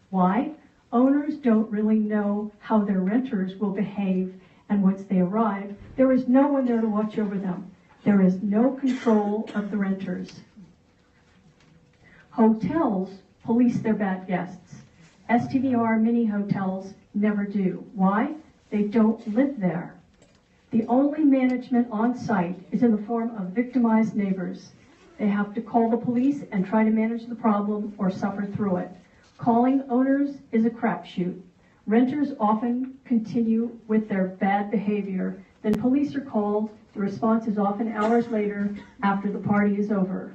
Why? Owners don't really know how their renters will behave, and once they arrive, there is no one there to watch over them. There is no control of the renters. Hotels police their bad guests. STVR mini hotels never do. Why? They don't live there. The only management on site is in the form of victimized neighbors. They have to call the police and try to manage the problem or suffer through it. Calling owners is a crapshoot. Renters often continue with their bad behavior. Then police are called. The response is often hours later after the party is over.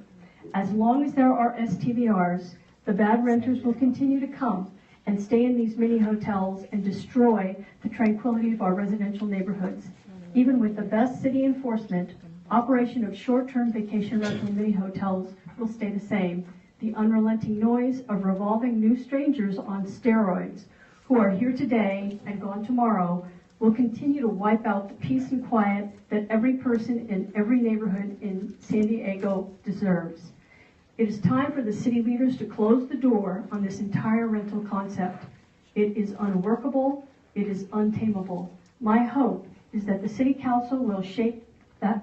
As long as there are STVRs, the bad renters will continue to come and stay in these mini hotels and destroy the tranquility of our residential neighborhoods. Even with the best city enforcement, operation of short-term vacation rental mini hotels will stay the same. The unrelenting noise of revolving new strangers on steroids who are here today and gone tomorrow will continue to wipe out the peace and quiet that every person in every neighborhood in San Diego deserves. It is time for the city leaders to close the door on this entire rental concept. It is unworkable. It is untamable. My hope is that the City Council will shape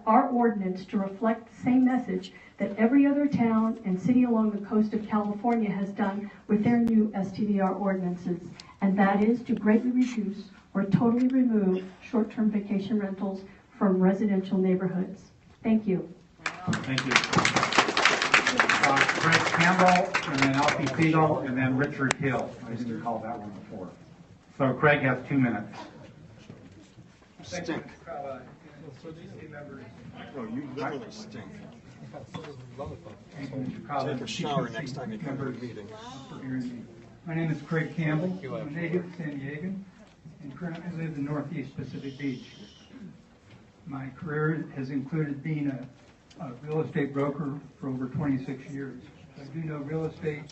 our ordinance to reflect the same message that every other town and city along the coast of California has done with their new STVR ordinances, and that is to greatly reduce or totally remove short-term vacation rentals from residential neighborhoods. Thank you. Thank you. Craig Campbell, and then Alfie Siegel, and then Richard Hill. I didn't call that one before. So Craig has 2 minutes. Stink. Bro, you literally stink. Take a shower next time you come to a meeting. My name is Craig Campbell. I'm a native of San Diego and currently live in Northeast Pacific Beach. My career has included being a real estate broker for over 26 years. I do know real estate.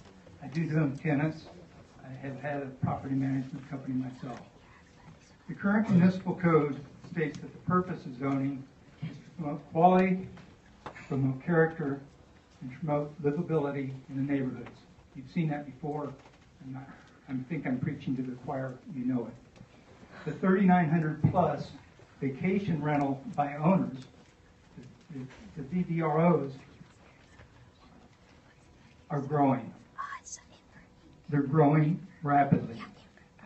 I do know tenants. I have had a property management company myself. The current municipal code states that the purpose of zoning is to promote quality, promote character, and promote livability in the neighborhoods. You've seen that before. I think I'm preaching to the choir. You know it. the 3,900 plus vacation rental by owners, the VDROs, are growing. They're growing rapidly.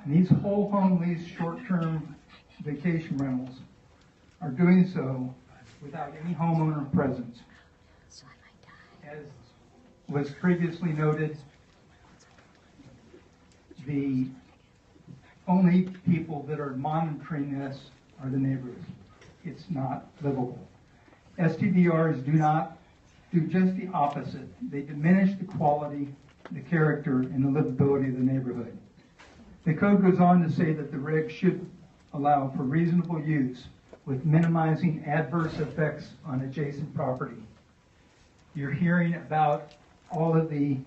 And these whole home lease short-term vacation rentals are doing so without any homeowner presence. As was previously noted, the only people that are monitoring this are the neighbors. It's not livable. STVRs do just the opposite. They diminish the quality, the character, and the livability of the neighborhood. The code goes on to say that the regs should allow for reasonable use with minimizing adverse effects on adjacent property. You're hearing about all of the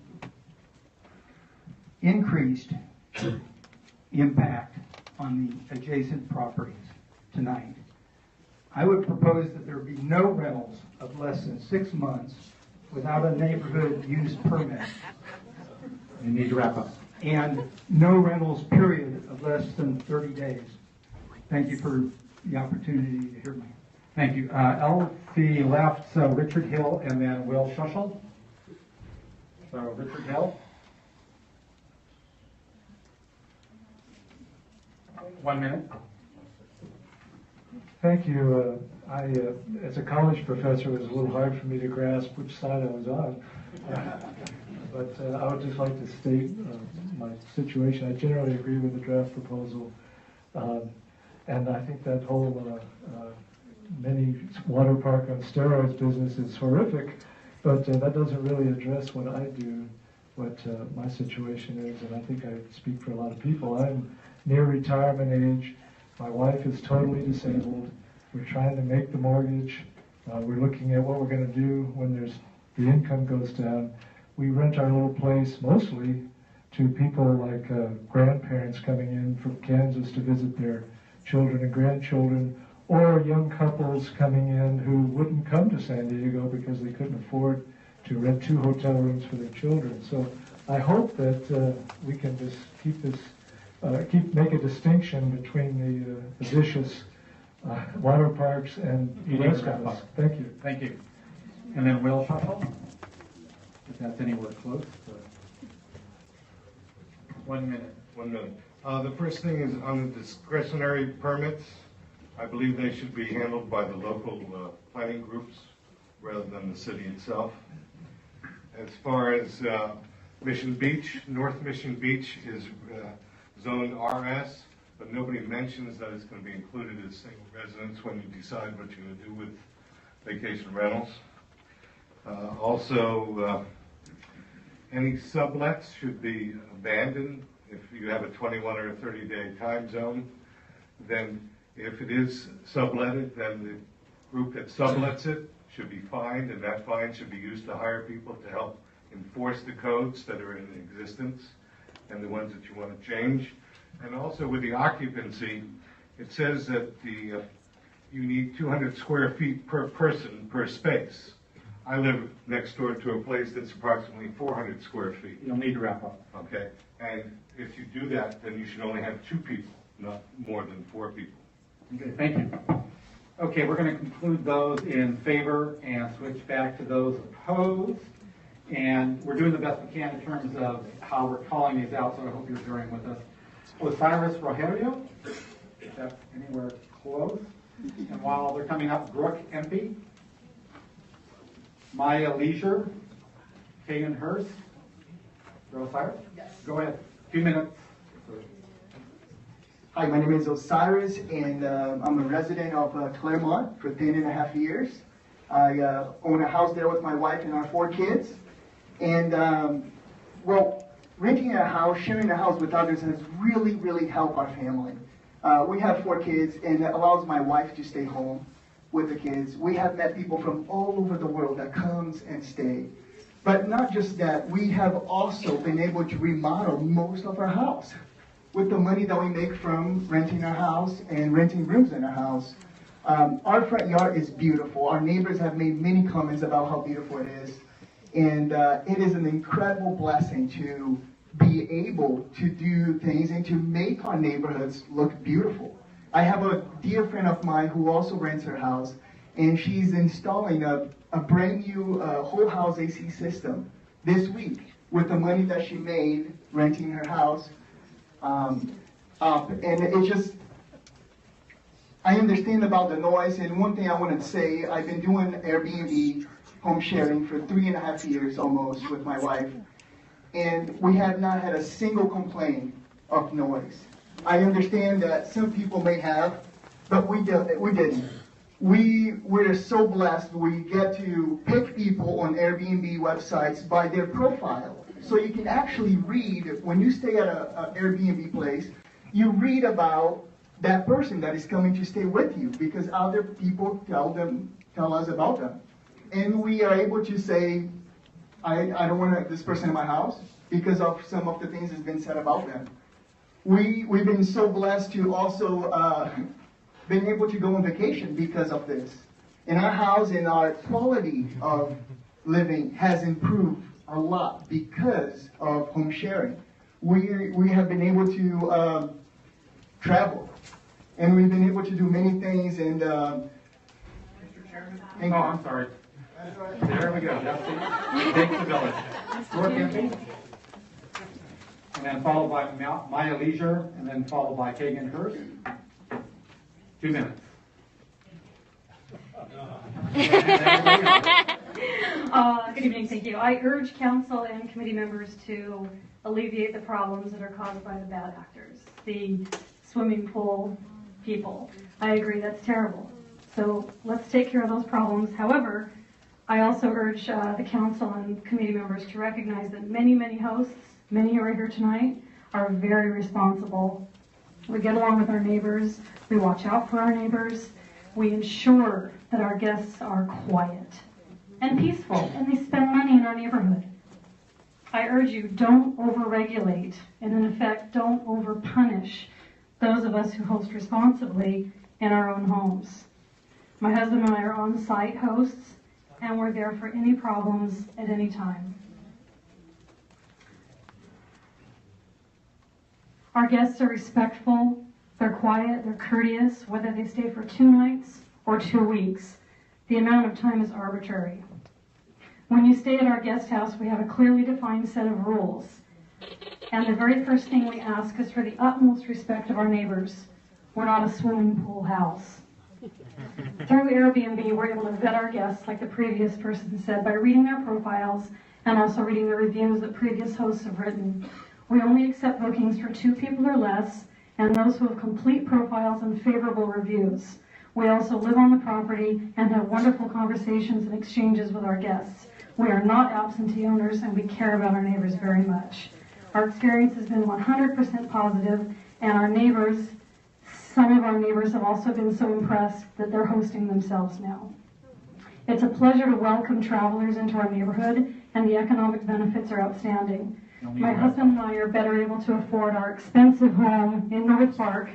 increased impact on the adjacent properties tonight. I would propose that there be no rentals of less than 6 months without a neighborhood use permit. You need to wrap up. And no rentals, period, of less than 30 days. Thank you for the opportunity to hear me. Thank you. LC left, so Richard Hill and then Will Schuschel. So Richard Hill. 1 minute. Thank you. As a college professor, it was a little hard for me to grasp which side I was on. But I would just like to state my situation. I generally agree with the draft proposal. And I think that whole mini water park on steroids business is horrific, but that doesn't really address what I do, what my situation is, and I think I speak for a lot of people. I'm near retirement age. My wife is totally disabled. We're trying to make the mortgage. We're looking at what we're going to do when the income goes down. We rent our little place mostly to people like grandparents coming in from Kansas to visit their children and grandchildren, or young couples coming in who wouldn't come to San Diego because they couldn't afford to rent 2 hotel rooms for their children. So I hope that we can just make a distinction between the vicious water parks and the rest of us. Thank you. Thank you. And then Will Schuschel, if that's anywhere close. 1 minute. 1 minute. The first thing is on the discretionary permits. I believe they should be handled by the local planning groups rather than the city itself. As far as Mission Beach, North Mission Beach is zoned RS, but nobody mentions that it's going to be included as single residence when you decide what you're going to do with vacation rentals. Also, any sublets should be abandoned. If you have a 21 or a 30-day time zone, then if it is subletted, then the group that sublets it should be fined, and that fine should be used to hire people to help enforce the codes that are in existence and the ones that you want to change. And also with the occupancy, it says that you need 200 square feet per person per space. I live next door to a place that's approximately 400 square feet. You'll need to wrap up. Okay, and if you do that, then you should only have 2 people, not more than 4 people. Okay, thank you. Okay, we're going to conclude those in favor and switch back to those opposed. And we're doing the best we can in terms of how we're calling these out, so I hope you're bearing with us. Osiris Rogelio, if that's anywhere close. And while they're coming up, Brooke Empey, Maya Leisure, Kagan Hurst. Osiris? Yes. Go ahead. 2 minutes. Hi, my name is Osiris, and I'm a resident of Claremont for 10.5 years. I own a house there with my wife and our 4 kids. And, well, renting a house, sharing a house with others has really, really helped our family. We have 4 kids, and it allows my wife to stay home with the kids. We have met people from all over the world that comes and stay. But not just that, we have also been able to remodel most of our house with the money that we make from renting our house and renting rooms in our house. Our front yard is beautiful. Our neighbors have made many comments about how beautiful it is. And it is an incredible blessing to be able to do things and to make our neighborhoods look beautiful. I have a dear friend of mine who also rents her house, and she's installing a brand new whole house AC system this week with the money that she made renting her house up. And it just, I understand about the noise, and one thing I want to say, I've been doing Airbnb home sharing for 3.5 years almost with my wife, and we have not had a single complaint of noise. I understand that some people may have, but we didn't. We're so blessed. We get to pick people on Airbnb websites by their profile. So you can actually read, when you stay at an Airbnb place, you read about that person that is coming to stay with you because other people tell us about them. And we are able to say, I don't want this person in my house because of some of the things that's been said about them. We've been so blessed to also been able to go on vacation because of this. In our house, and our quality of living has improved a lot because of home sharing. We have been able to travel, and we've been able to do many things. And Mr. Chairman? Oh, I'm sorry. There we go. That's it. Take the village. Stuart Gimpy, and then followed by Maya Leisure, and then followed by Kagan Hurst. 2 minutes. Good evening, thank you. I urge council and committee members to alleviate the problems that are caused by the bad actors, the swimming pool people. I agree, that's terrible. So let's take care of those problems. However, I also urge the council and committee members to recognize that many, many hosts, many who are here tonight, are very responsible. We get along with our neighbors, we watch out for our neighbors, we ensure that our guests are quiet and peaceful, and they spend money in our neighborhood. I urge you, don't overregulate, and in effect, don't overpunish those of us who host responsibly in our own homes. My husband and I are on-site hosts, and we're there for any problems at any time. Our guests are respectful, they're quiet, they're courteous, whether they stay for 2 nights or 2 weeks. The amount of time is arbitrary. When you stay at our guest house, we have a clearly defined set of rules. And the very first thing we ask is for the utmost respect of our neighbors. We're not a swimming pool house. Through Airbnb, we're able to vet our guests, like the previous person said, by reading their profiles and also reading the reviews that previous hosts have written. We only accept bookings for 2 people or less, and those who have complete profiles and favorable reviews. We also live on the property and have wonderful conversations and exchanges with our guests. We are not absentee owners, and we care about our neighbors very much. Our experience has been 100% positive, and our neighbors, some of our neighbors have also been so impressed that they're hosting themselves now. It's a pleasure to welcome travelers into our neighborhood, and the economic benefits are outstanding. My husband and I are better able to afford our expensive home in North Park,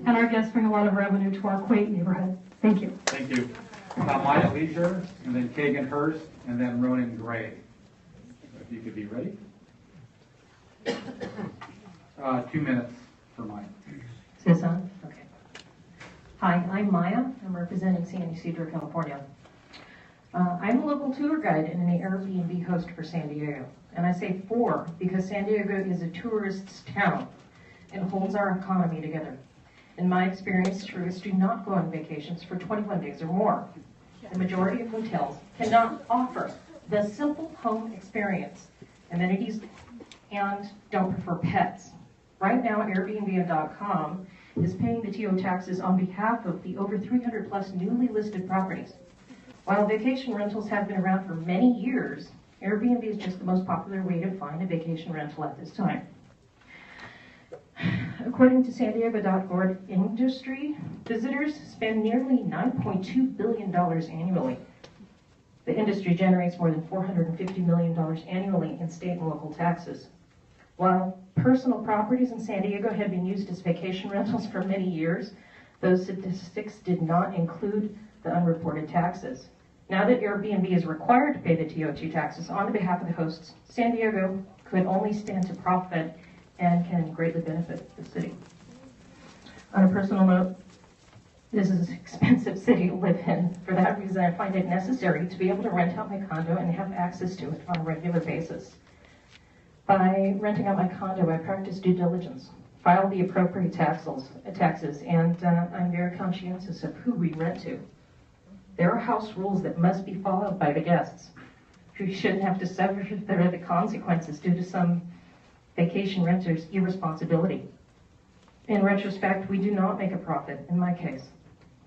and our guests bring a lot of revenue to our quaint neighborhood. Thank you. Thank you. Maya Leisure, and then Kagan Hurst, and then Ronan Gray. If you could be ready. 2 minutes for Maya. Is this on? Okay. Hi, I'm Maya. I'm representing San Ysidro, California. I'm a local tour guide and an Airbnb host for San Diego. And I say for because San Diego is a tourist's town and holds our economy together. In my experience, tourists do not go on vacations for 21 days or more. The majority of hotels cannot offer the simple home experience, amenities, and don't prefer pets. Right now, Airbnb.com is paying the TO taxes on behalf of the over 300 plus newly listed properties. While vacation rentals have been around for many years, Airbnb is just the most popular way to find a vacation rental at this time. According to San Diego.org, industry visitors spend nearly $9.2 billion annually. The industry generates more than $450 million annually in state and local taxes. While personal properties in San Diego had been used as vacation rentals for many years, those statistics did not include the unreported taxes. Now that Airbnb is required to pay the TO2 taxes on behalf of the hosts, San Diego could only stand to profit and can greatly benefit the city. On a personal note, This is an expensive city to live in. For that reason, I find it necessary to be able to rent out my condo and have access to it on a regular basis. By renting out my condo, I practice due diligence, file the appropriate taxes, and I'm very conscientious of who we rent to. There are house rules that must be followed by the guests. You shouldn't have to suffer the consequences due to some vacation renter's irresponsibility. In retrospect, we do not make a profit, in my case.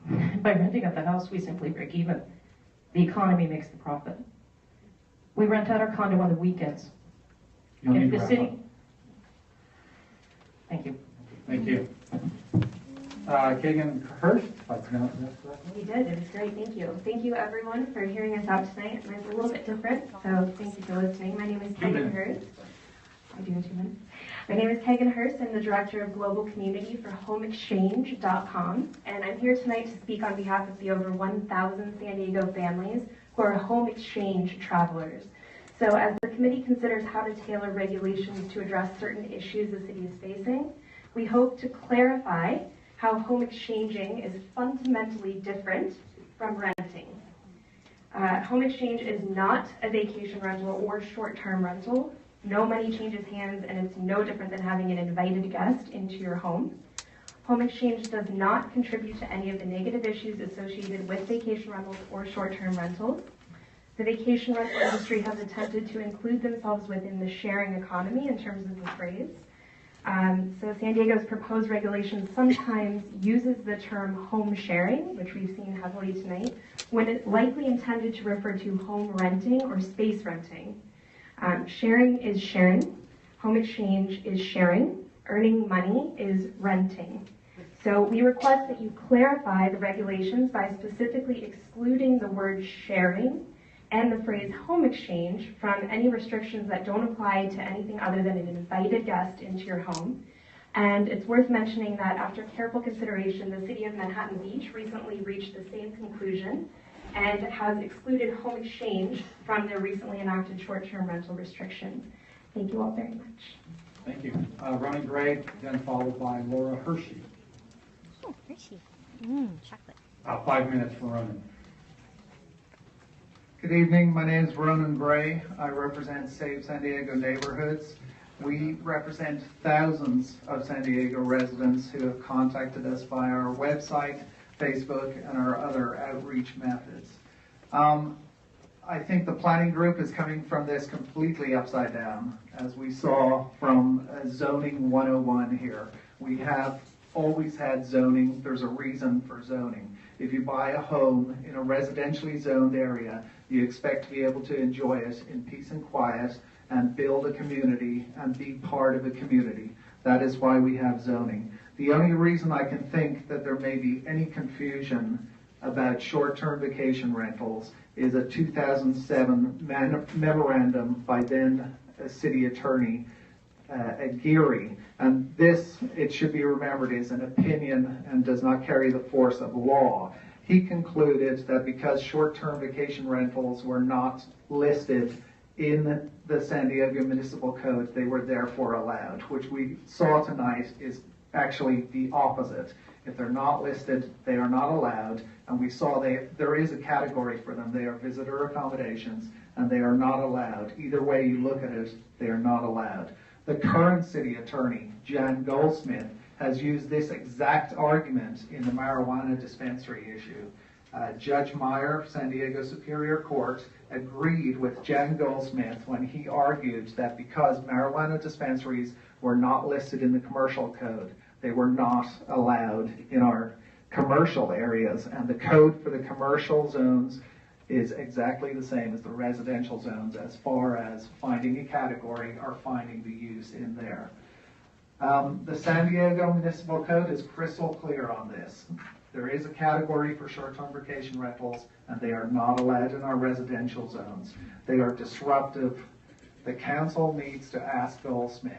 By renting out the house, we simply break even. The economy makes the profit. We rent out our condo on the weekends. If the city... Thank you. Thank you. Kagan Hurst, if I pronounced that correctly. You did. It was great. Thank you. Thank you, everyone, for hearing us out tonight. Mine's a little bit different, so thank you for listening. My name is Kagan Hurst. I do in 2 minutes. My name is Kagan Hurst. I'm the Director of Global Community for HomeExchange.com, and I'm here tonight to speak on behalf of the over 1,000 San Diego families who are home exchange travelers. So as the committee considers how to tailor regulations to address certain issues the city is facing, we hope to clarify how home exchanging is fundamentally different from renting. Home exchange is not a vacation rental or short-term rental. No money changes hands, and it's no different than having an invited guest into your home. Home exchange does not contribute to any of the negative issues associated with vacation rentals or short-term rentals. The vacation rental industry has attempted to include themselves within the sharing economy in terms of the phrase. So San Diego's proposed regulation sometimes uses the term home sharing, which we've seen heavily tonight, when it's likely intended to refer to home renting or space renting. Sharing is sharing. Home exchange is sharing. Earning money is renting. So we request that you clarify the regulations by specifically excluding the word sharing and the phrase home exchange from any restrictions that don't apply to anything other than an invited guest into your home. And it's worth mentioning that after careful consideration, the City of Manhattan Beach recently reached the same conclusion and has excluded home exchange from their recently enacted short-term rental restriction. Thank you all very much. Thank you. Ronan Gray, then followed by Laura Hershey. Oh, Hershey. Chocolate. 5 minutes for Ronan. Good evening. My name is Ronan Gray. I represent Save San Diego Neighborhoods. We represent thousands of San Diego residents who have contacted us via our website, Facebook, and our other outreach methods. I think the planning group is coming from this completely upside down, as we saw from zoning 101 here. We have always had zoning. There's a reason for zoning. If you buy a home in a residentially zoned area, you expect to be able to enjoy it in peace and quiet and build a community and be part of a community. That is why we have zoning. The only reason I can think that there may be any confusion about short-term vacation rentals is a 2007 memorandum by then City Attorney Aguirre. And this, it should be remembered, is an opinion and does not carry the force of law. He concluded that because short-term vacation rentals were not listed in the San Diego Municipal Code, they were therefore allowed, which we saw tonight is actually the opposite. If they're not listed, they are not allowed, and we saw there is a category for them. They are visitor accommodations, and they are not allowed. Either way you look at it, they are not allowed. The current city attorney, Jan Goldsmith, has used this exact argument in the marijuana dispensary issue. Judge Meyer, San Diego Superior Court, agreed with Jan Goldsmith when he argued that because marijuana dispensaries were not listed in the commercial code, they were not allowed in our commercial areas, and the code for the commercial zones is exactly the same as the residential zones as far as finding a category or finding the use in there. The San Diego Municipal Code is crystal clear on this. There is a category for short-term vacation rentals, and they are not allowed in our residential zones. They are disruptive. The council needs to ask Goldsmith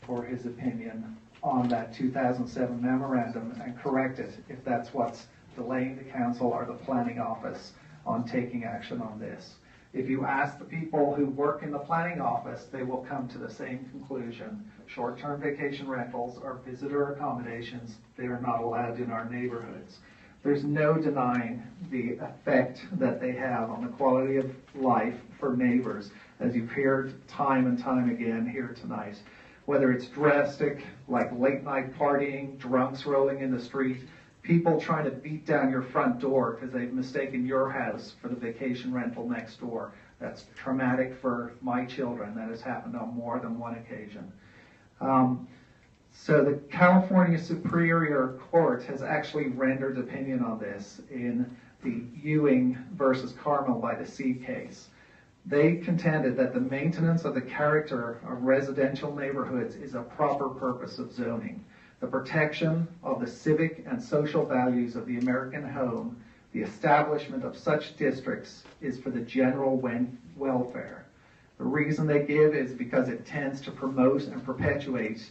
for his opinion on that 2007 memorandum and correct it if that's what's delaying the council or the planning office on taking action on this. If you ask the people who work in the planning office, they will come to the same conclusion. Short-term vacation rentals are visitor accommodations. They are not allowed in our neighborhoods. There's no denying the effect that they have on the quality of life for neighbors, as you've heard time and time again here tonight. Whether it's drastic, like late night partying, drunks rolling in the street, people trying to beat down your front door because they've mistaken your house for the vacation rental next door. That's traumatic for my children. That has happened on more than one occasion. So the California Superior Court has actually rendered opinion on this in the Ewing versus Carmel by the Sea case. They contended that the maintenance of the character of residential neighborhoods is a proper purpose of zoning. The protection of the civic and social values of the American home, the establishment of such districts is for the general welfare. The reason they give is because it tends to promote and perpetuate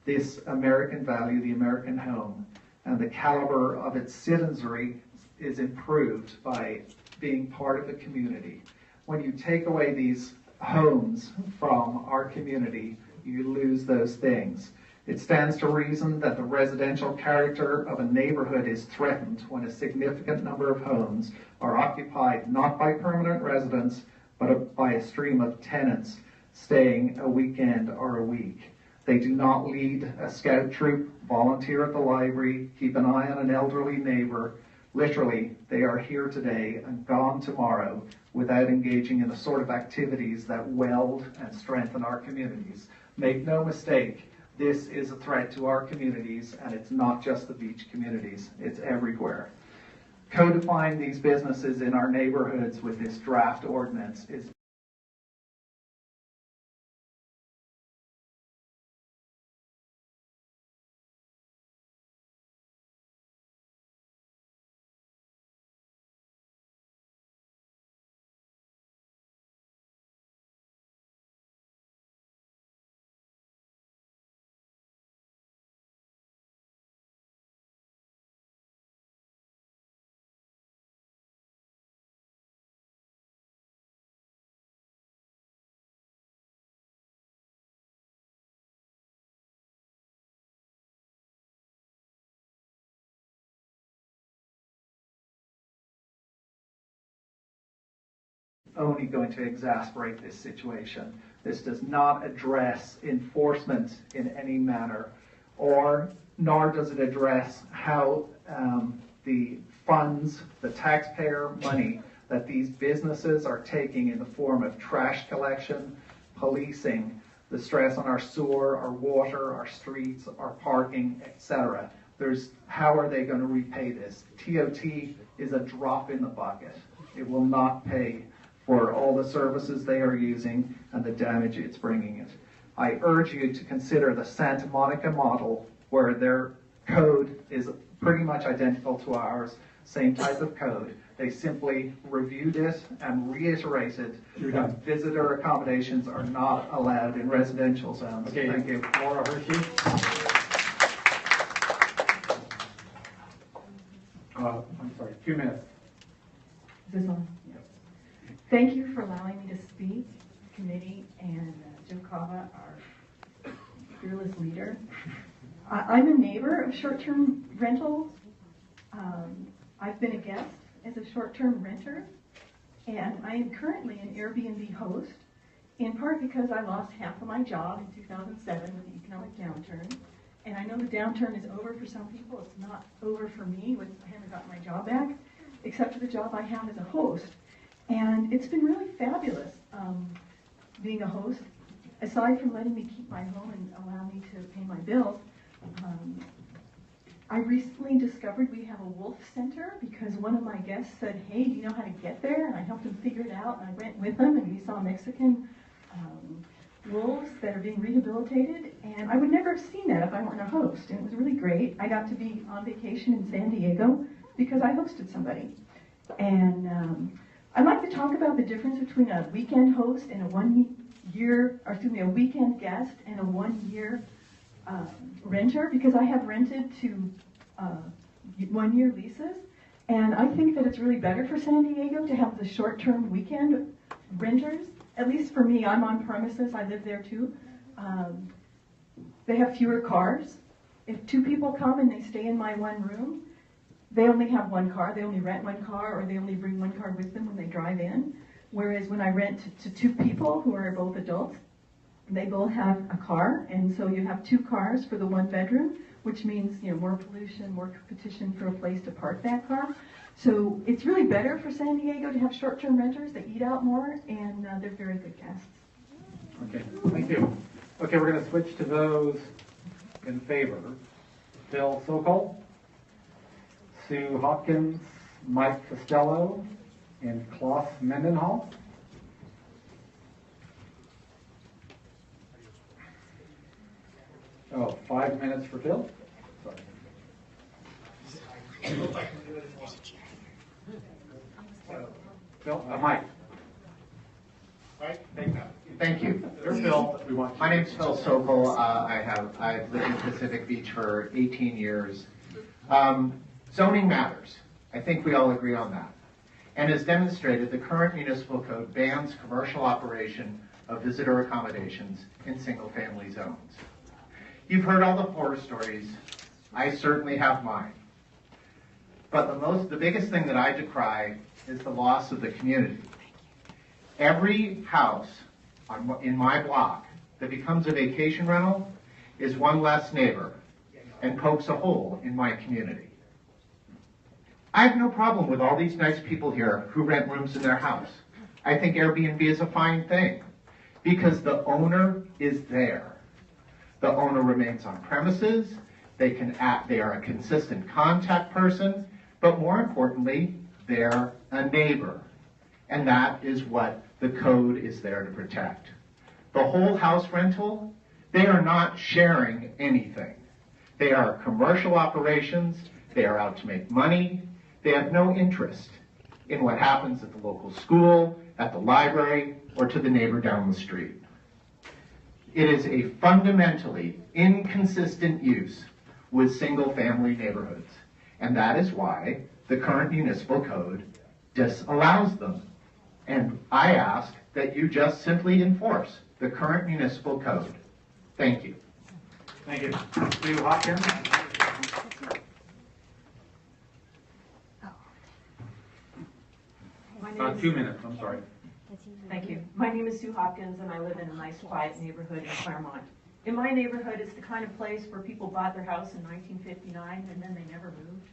this American value, the American home, and the caliber of its citizenry is improved by being part of the community. When you take away these homes from our community, you lose those things. It stands to reason that the residential character of a neighborhood is threatened when a significant number of homes are occupied not by permanent residents, but by a stream of tenants staying a weekend or a week. They do not lead a scout troop, volunteer at the library, keep an eye on an elderly neighbor. Literally, they are here today and gone tomorrow without engaging in the sort of activities that weld and strengthen our communities. Make no mistake, this is a threat to our communities, and it's not just the beach communities, it's everywhere. Codifying these businesses in our neighborhoods with this draft ordinance is only going to exacerbate this situation. This does not address enforcement in any manner, nor does it address how the funds, the taxpayer money that these businesses are taking in the form of trash collection, policing, the stress on our sewer, our water, our streets, our parking, etc. How are they going to repay this? TOT is a drop in the bucket. It will not pay for all the services they are using and the damage it's bringing it. I urge you to consider the Santa Monica model, where their code is pretty much identical to ours, same type of code. They simply reviewed it and reiterated that visitor accommodations are not allowed in residential zones. Okay, thank you. Laura Hershey. I'm sorry, 2 minutes. Is this on? Yes. Thank you for allowing me to speak, committee, and Jim Cava, our fearless leader. I'm a neighbor of short-term rentals. I've been a guest as a short-term renter, and I am currently an Airbnb host, in part because I lost half of my job in 2007 with the economic downturn. And I know the downturn is over for some people. It's not over for me. I haven't gotten my job back, except for the job I have as a host. And it's been really fabulous being a host. Aside from letting me keep my home and allow me to pay my bills, I recently discovered we have a wolf center because one of my guests said, hey, do you know how to get there? And I helped him figure it out, and I went with him, and we saw Mexican wolves that are being rehabilitated, and I would never have seen that if I weren't a host, and it was really great. I got to be on vacation in San Diego because I hosted somebody. And I'd like to talk about the difference between a weekend host and a weekend guest and a 1-year renter, because I have rented to 1-year leases, and I think that it's really better for San Diego to have the short-term weekend renters. At least for me, I'm on premises, I live there too. They have fewer cars. If 2 people come and they stay in my one room, they only have one car, they only rent one car, or they only bring one car with them when they drive in. Whereas when I rent to two people who are both adults, they both have a car, and so you have two cars for the one bedroom, which means, you know, more pollution, more competition for a place to park that car. So it's really better for San Diego to have short-term renters. They eat out more, and they're very good guests. Okay, thank you. Okay, we're going to switch to those in favor. Phil Sokol, Sue Hopkins, Mike Costello, and Klaus Mendenhall. Oh, 5 minutes for Phil? Sorry. Phil, Mike. Right? Thank you. Phil. My name's Phil Sokol. I've lived in Pacific Beach for 18 years. Zoning matters. I think we all agree on that. And as demonstrated, the current municipal code bans commercial operation of visitor accommodations in single-family zones. You've heard all the horror stories. I certainly have mine. But the biggest thing that I decry is the loss of the community. Every house in my block that becomes a vacation rental is one less neighbor and pokes a hole in my community. I have no problem with all these nice people here who rent rooms in their house. I think Airbnb is a fine thing because the owner is there. The owner remains on premises. They are a consistent contact person, but more importantly, they're a neighbor. And that is what the code is there to protect. The whole house rental, they are not sharing anything. They are commercial operations. They are out to make money. They have no interest in what happens at the local school, at the library, or to the neighbor down the street. It is a fundamentally inconsistent use with single-family neighborhoods, and that is why the current municipal code disallows them. And I ask that you just simply enforce the current municipal code. Thank you. Thank you. Sue Hopkins. 2 minutes, I'm sorry. Thank you. My name is Sue Hopkins, and I live in a nice, quiet neighborhood in Claremont. In my neighborhood, it's the kind of place where people bought their house in 1959, and then they never moved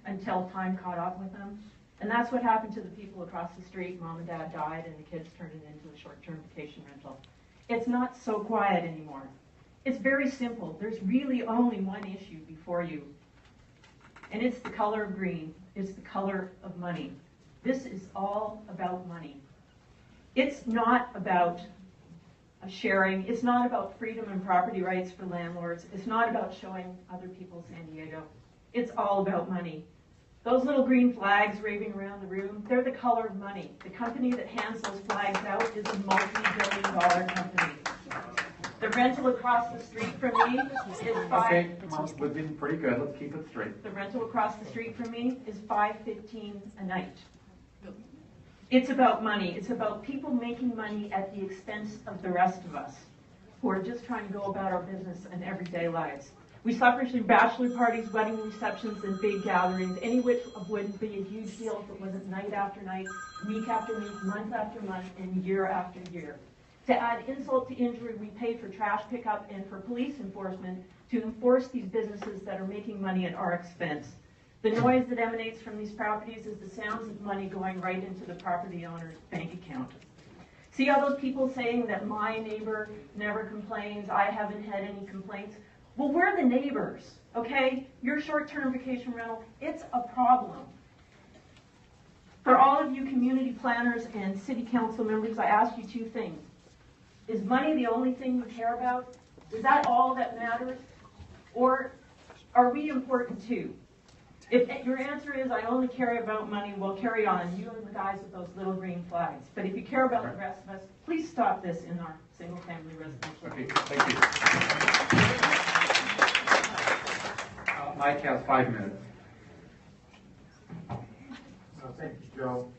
until time caught up with them. And that's what happened to the people across the street. Mom and Dad died, and the kids turned it into a short-term vacation rental. It's not so quiet anymore. It's very simple. There's really only one issue before you, and it's the color of green. It's the color of money. This is all about money. It's not about sharing. It's not about freedom and property rights for landlords. It's not about showing other people San Diego. It's all about money. Those little green flags waving around the room, they're the color of money. The company that hands those flags out is a multi-billion-dollar company. The rental across the street from me is Okay, we've been pretty good. Let's keep it straight. The rental across the street from me is $5.15 a night. It's about money. It's about people making money at the expense of the rest of us who are just trying to go about our business and everyday lives. We suffer through bachelor parties, wedding receptions, and big gatherings, any which wouldn't be a huge deal if it wasn't night after night, week after week, month after month, and year after year. To add insult to injury, we pay for trash pickup and for police enforcement to enforce these businesses that are making money at our expense. The noise that emanates from these properties is the sounds of money going right into the property owner's bank account. See all those people saying that my neighbor never complains, I haven't had any complaints? Well, we're the neighbors, okay? Your short-term vacation rental, it's a problem. For all of you community planners and city council members, I ask you two things. Is money the only thing you care about? Is that all that matters? Or are we important too? If your answer is, I only care about money, well, carry on, you and the guys with those little green flags. But if you care about the rest of us, please stop this in our single-family residential. Okay, thank you. Mike has 5 minutes. Thank you, Joe.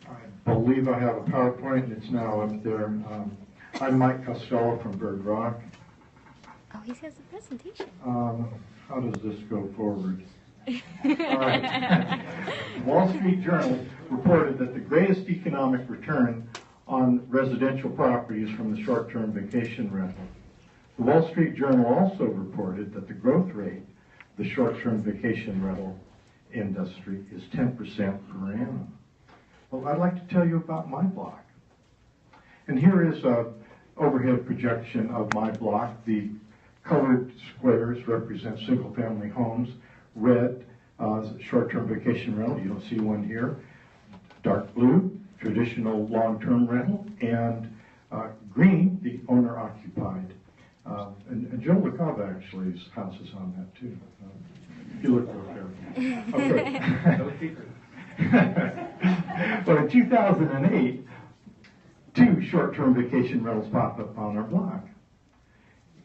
I believe I have a PowerPoint, and it's now up there. I'm Mike Costello from Bird Rock. Oh, he has a presentation. how does this go forward? All right. Wall Street Journal reported that the greatest economic return on residential properties from the short-term vacation rental. The Wall Street Journal also reported that the growth rate of the short-term vacation rental industry is 10% per annum. Well, I'd like to tell you about my block. And here is an overhead projection of my block. The colored squares represent single-family homes. Red, short-term vacation rental. You don't see one here. Dark blue, traditional long-term rental. And green, the owner-occupied. And Joe LaCava actually's house is on that too. If you look real carefully. Okay. No secret. But in 2008, 2 short-term vacation rentals popped up on our block.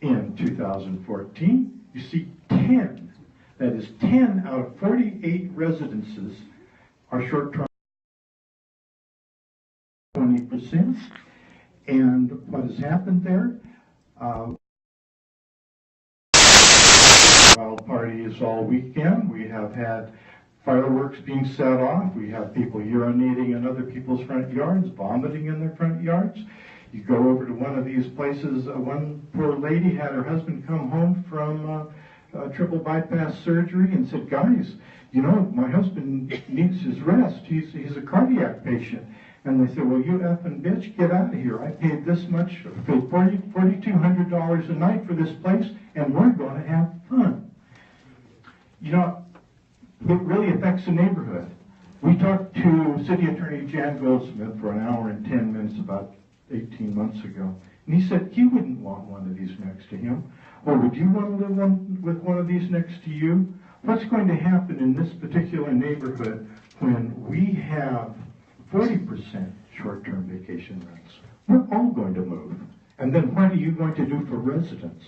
In 2014, you see 10. That is 10 out of 48 residences are short-term, 20%. And what has happened there? Wild parties all weekend. We have had fireworks being set off. We have people urinating in other people's front yards, vomiting in their front yards. You go over to one of these places, one poor lady had her husband come home from triple bypass surgery and said, guys, you know, my husband needs his rest. He's a cardiac patient. And they said, well, you effing bitch, get out of here. I paid this much, I paid $4,200 a night for this place, and we're going to have fun. You know, it really affects the neighborhood. We talked to City Attorney Jan Goldsmith for an hour and 10 minutes about 18 months ago. And he said he wouldn't want one of these next to him. Or would you want to live with one of these next to you? What's going to happen in this particular neighborhood when we have 40% short-term vacation rents? We're all going to move. And then what are you going to do for residents?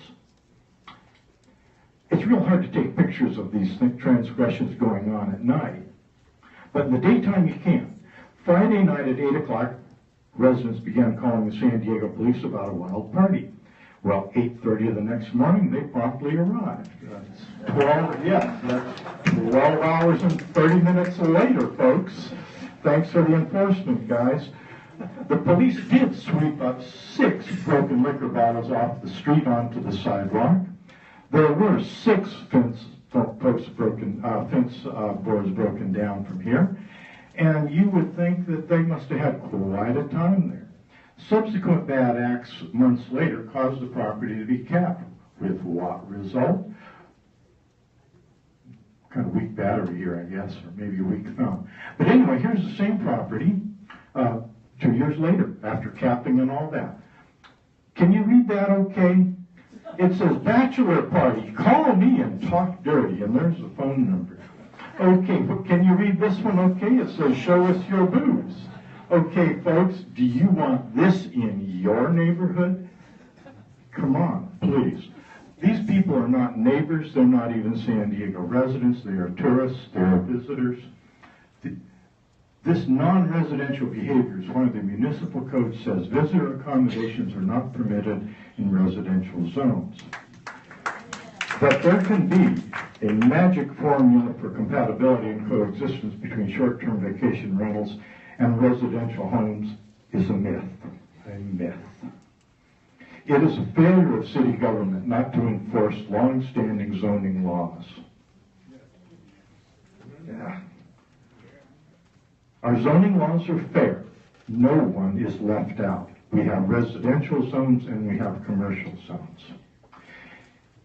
It's real hard to take pictures of these transgressions going on at night. But in the daytime you can. Friday night at 8 o'clock, residents began calling the San Diego police about a wild party. Well, 8:30 the next morning, they promptly arrived. That's 12 hours and 30 minutes later, folks. Thanks for the enforcement, guys. The police did sweep up 6 broken liquor bottles off the street onto the sidewalk. There were 6 fence boards broken down from here. And you would think that they must have had quite a time there. Subsequent bad acts months later caused the property to be capped. With what result? Kind of weak battery here, I guess, or maybe a weak thumb. But anyway, here's the same property 2 years later, after capping and all that. Can you read that okay? It says, bachelor party, call me and talk dirty, and there's the phone number. Okay, but can you read this one okay? It says, show us your boobs. Okay, folks, do you want this in your neighborhood? Come on, please. These people are not neighbors. They're not even San Diego residents. They are tourists. They are visitors. This non-residential behavior is one of the municipal codes says visitor accommodations are not permitted in residential zones. But there can be a magic formula for compatibility and coexistence between short-term vacation rentals and residential homes is a myth. A myth. It is a failure of city government not to enforce long-standing zoning laws. Yeah. Our zoning laws are fair. No one is left out. We have residential zones and we have commercial zones.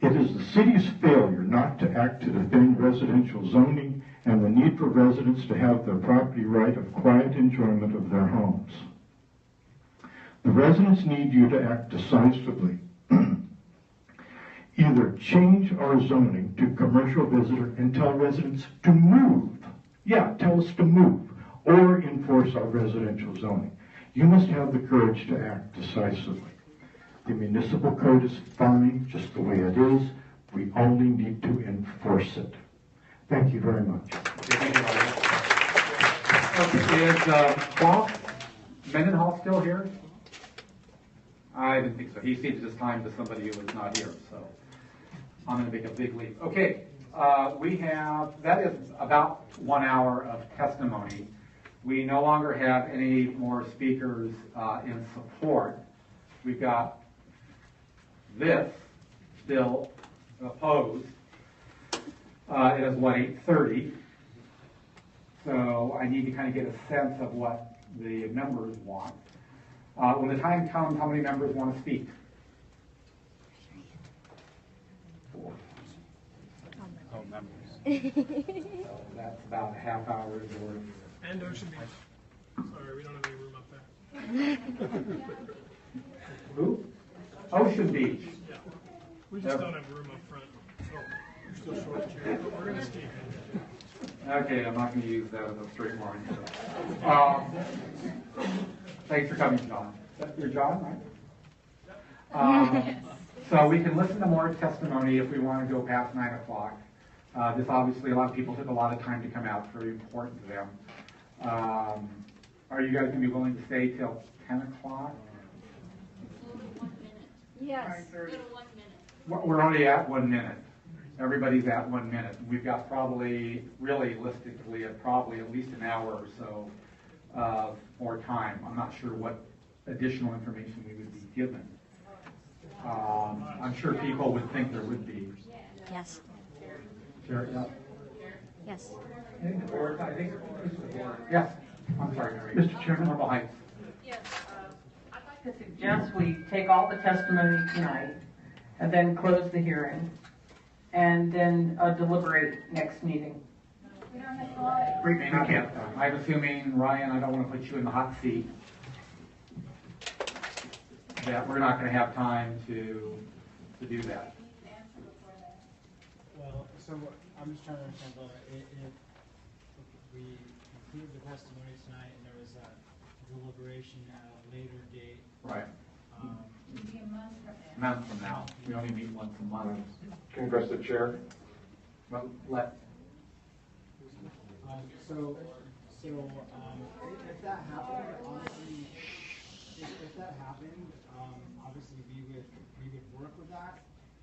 It is the city's failure not to act to defend residential zoning and the need for residents to have their property right of quiet enjoyment of their homes. The residents need you to act decisively. Either change our zoning to commercial visitor and tell residents to move. Yeah, tell us to move. Or enforce our residential zoning. You must have the courage to act decisively. The municipal code is fine just the way it is. We only need to enforce it. Thank you very much. Thank you, Robert. Is Bob Mendenhall still here? I didn't think so. He ceded his time to somebody who was not here. So I'm going to make a big leap. Okay, that is about 1 hour of testimony. We no longer have any more speakers in support. We've got this still opposed. It is what, 8:30. So I need to kind of get a sense of what the members want. When the time comes, how many members want to speak? 4. Oh, members. So that's about a half hour's worth. And Ocean Beach. Sorry, we don't have any room up there. Who? Ocean Beach. Yeah. We just don't have room up front. Oh, we're still short chair, but we're going to speak. Okay, I'm not going to use that as a straight line. Thanks for coming, John. You're John, right? So we can listen to more testimony if we want to go past 9 o'clock. This obviously, a lot of people took a lot of time to come out. It's very important to them. Are you guys going to be willing to stay till 10 o'clock? Yes. We're only at 1 minute. Everybody's at 1 minute. We've got probably, realistically, at least an hour or so more time. I'm not sure what additional information we would be given. I'm sure people would think there would be. Yes. Sure, yeah. Yes. Yes. I'm sorry, Mary. Mr. Chairman. Marble Heights. Yes, I'd like to suggest we take all the testimony tonight and then close the hearing and then deliberate next meeting. We may not have time. I'm assuming, Ryan, I don't want to put you in the hot seat, that we're not going to have time to do that. Well, so I'm just trying to understand, if we include the testimony tonight and there was a deliberation at a later date. Right. It'd be a month from now. Month from now. We only meet once a month. Can you address the chair? Well, let. If that happened, honestly, if that happened, obviously we would work with that.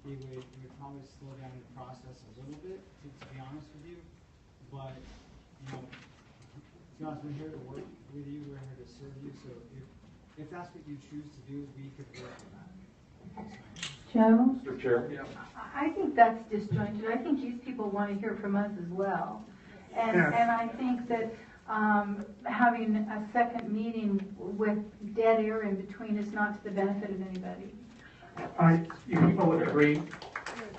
It would probably slow down the process a little bit, to be honest with you. But to be honest, we're here to work with you. We're here to serve you. So if that's what you choose to do, we could work with that. Joe? Mr. Chair? I think that's disjointed. I think these people want to hear from us as well. And, Yes. and I think that having a second meeting with dead air in between is not to the benefit of anybody. You people with the green,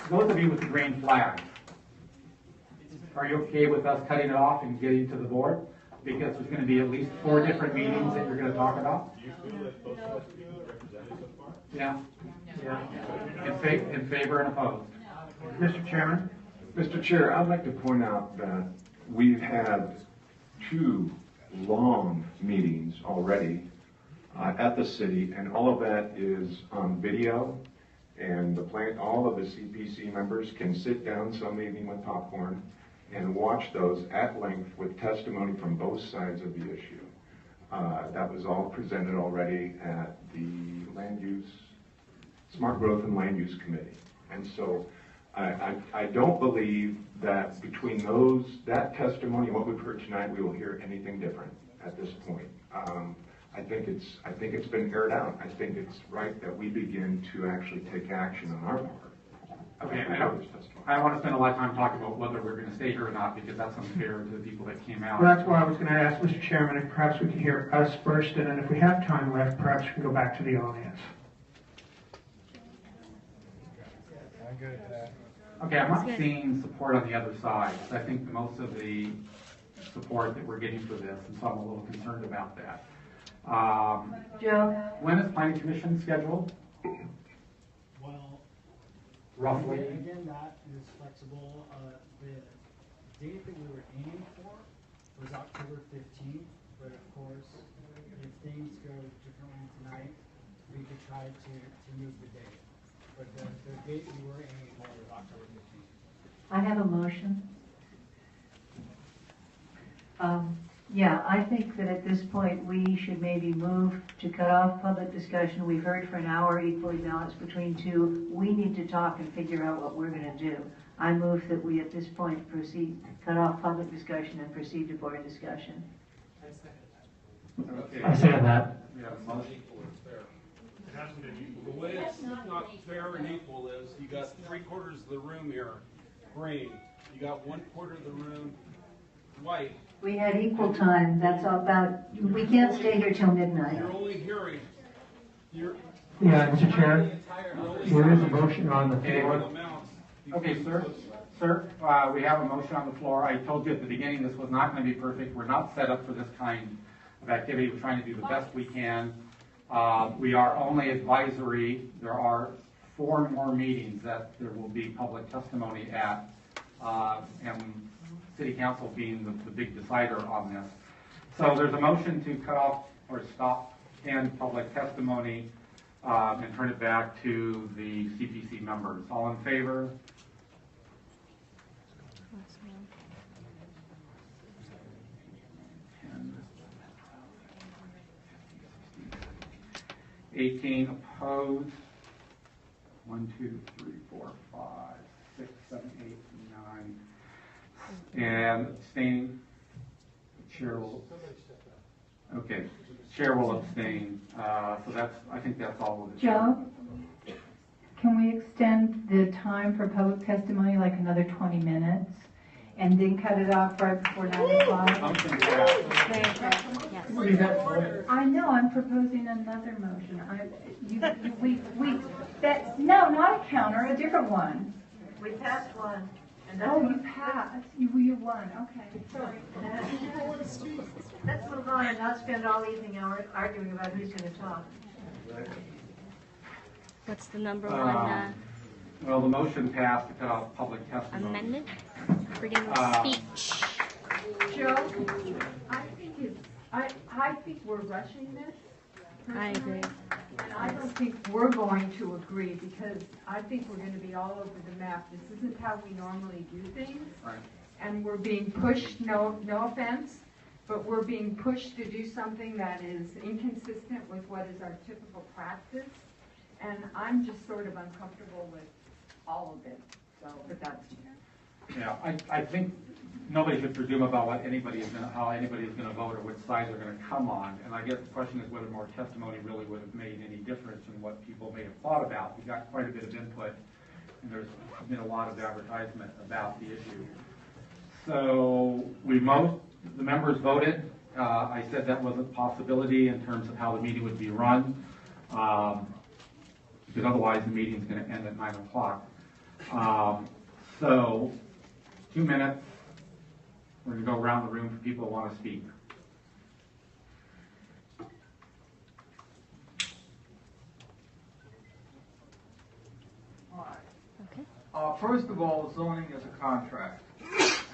those of you with the green flags, are you okay with us cutting it off and getting to the board? Because there's going to be at least 4 different meetings that you're going to talk about. Yeah. In favor and opposed. Mr. Chairman? Mr. Chair, I'd like to point out that we've had 2 long meetings already at the city, and all of that is on video, and all of the CPC members can sit down some evening with popcorn and watch those at length with testimony from both sides of the issue. That was all presented already at the Smart Growth and Land Use Committee. And so I don't believe that between that testimony and what we've heard tonight, we will hear anything different at this point. I think it's been aired out. I think it's right that we begin to actually take action on our part. Okay, I don't want to spend a lot of time talking about whether we're going to stay here or not, because that's unfair to the people that came out. Well, that's why I was going to ask Mr. Chairman if perhaps we could hear us first, and then if we have time left, perhaps we can go back to the audience. I'm good with that. Okay, I'm not seeing support on the other side. I think most of the support that we're getting for this, and so I'm a little concerned about that. Joe? When is Planning Commission scheduled? Well, Roughly? Again, that is flexible. The date that we were aiming for was October 15th, but of course, if things go differently tonight, we could try to move the date. But the date we were aiming for was October 15th. I have a motion. Yeah, I think that at this point, we should maybe move to cut off public discussion. We've heard for an hour, equally balanced between two. We need to talk and figure out what we're gonna do. I move that we, at this point, cut off public discussion and proceed to board discussion. Okay. I second that. We have a motion. It hasn't been equal. The way it's not fair and equal is you got 3/4 of the room here green. You got 1/4 of the room white. We had equal time, that's all about, we can't stay here till midnight. You're only hearing, Yeah, Mr. Chair, there is a motion on the floor. Okay, sir. Sir, we have a motion on the floor. I told you at the beginning this was not going to be perfect. We're not set up for this kind of activity. We're trying to do the best we can. We are only advisory. There are 4 more meetings that there will be public testimony at, and City Council being the big decider on this. So there's a motion to cut off or stop end public testimony and turn it back to the CPC members. All in favor? And 18 opposed. 1, 2, 3, 4, 5, 6, 7, 8, 9. And abstaining. Chair will. Okay. Chair will abstain. So that's. I think that's all of it. Joe, can we extend the time for public testimony like another 20 minutes? And then cut it off right before 9 o'clock? Yes. I know, I'm proposing another motion. No, not a counter, a different one. We passed one. Oh, you passed, you won, okay, sorry. Let's move on and not spend all evening arguing about who's gonna talk. What's the number one Well, the motion passed to cut off public testimony. amendment? Freedom of speech. Joe, I think we're rushing this. I agree. And I don't think we're going to agree because I think we're going to be all over the map. This isn't how we normally do things. Right. And we're being pushed, no offense, but we're being pushed to do something that is inconsistent with what is our typical practice. And I'm just sort of uncomfortable with all of it. So, but that's. Yeah, I think nobody should presume about what how anybody is going to vote or which side they're going to come on. And I guess the question is whether more testimony really would have made any difference in what people may have thought about. We got quite a bit of input, and there's been a lot of advertisement about the issue. So the members voted. I said that was a possibility in terms of how the meeting would be run, because otherwise the meeting's going to end at 9 o'clock. So 2 minutes. We're going to go around the room for people who want to speak. Hi. First of all, zoning is a contract,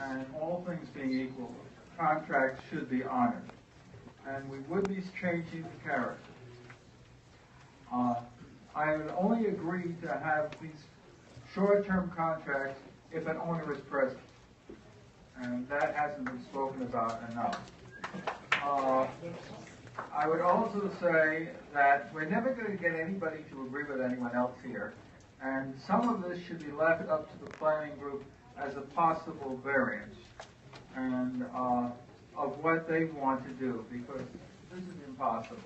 and all things being equal, contracts should be honored, and we would be changing the character. I would only agree to have these short-term contracts if an owner is present, and that hasn't been spoken about enough. I would also say that we're never going to get anybody to agree with anyone else here, and some of this should be left up to the planning group as a possible variance and of what they want to do, because this is impossible.